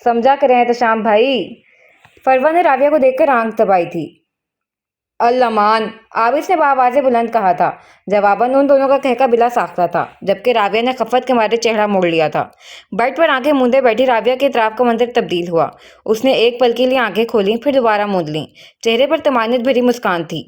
समझा करें एहतशाम भाई। फरवा ने राविया को देखकर आंख दबाई थी। अल्लामान, आबिस ने बावाज़े बुलंद कहा था। जवाबन उन दोनों का कहका बिला साख्ता था, जबकि राविया ने खफत के मारे चेहरा मोड़ लिया था। बेड पर आंखें मूंदे बैठी राविया के इतराफ का मंजर तब्दील हुआ। उसने एक पल के लिए आंखें खोलीं, फिर दोबारा मूंद लीं। चेहरे पर तमानियत भरी मुस्कान थी।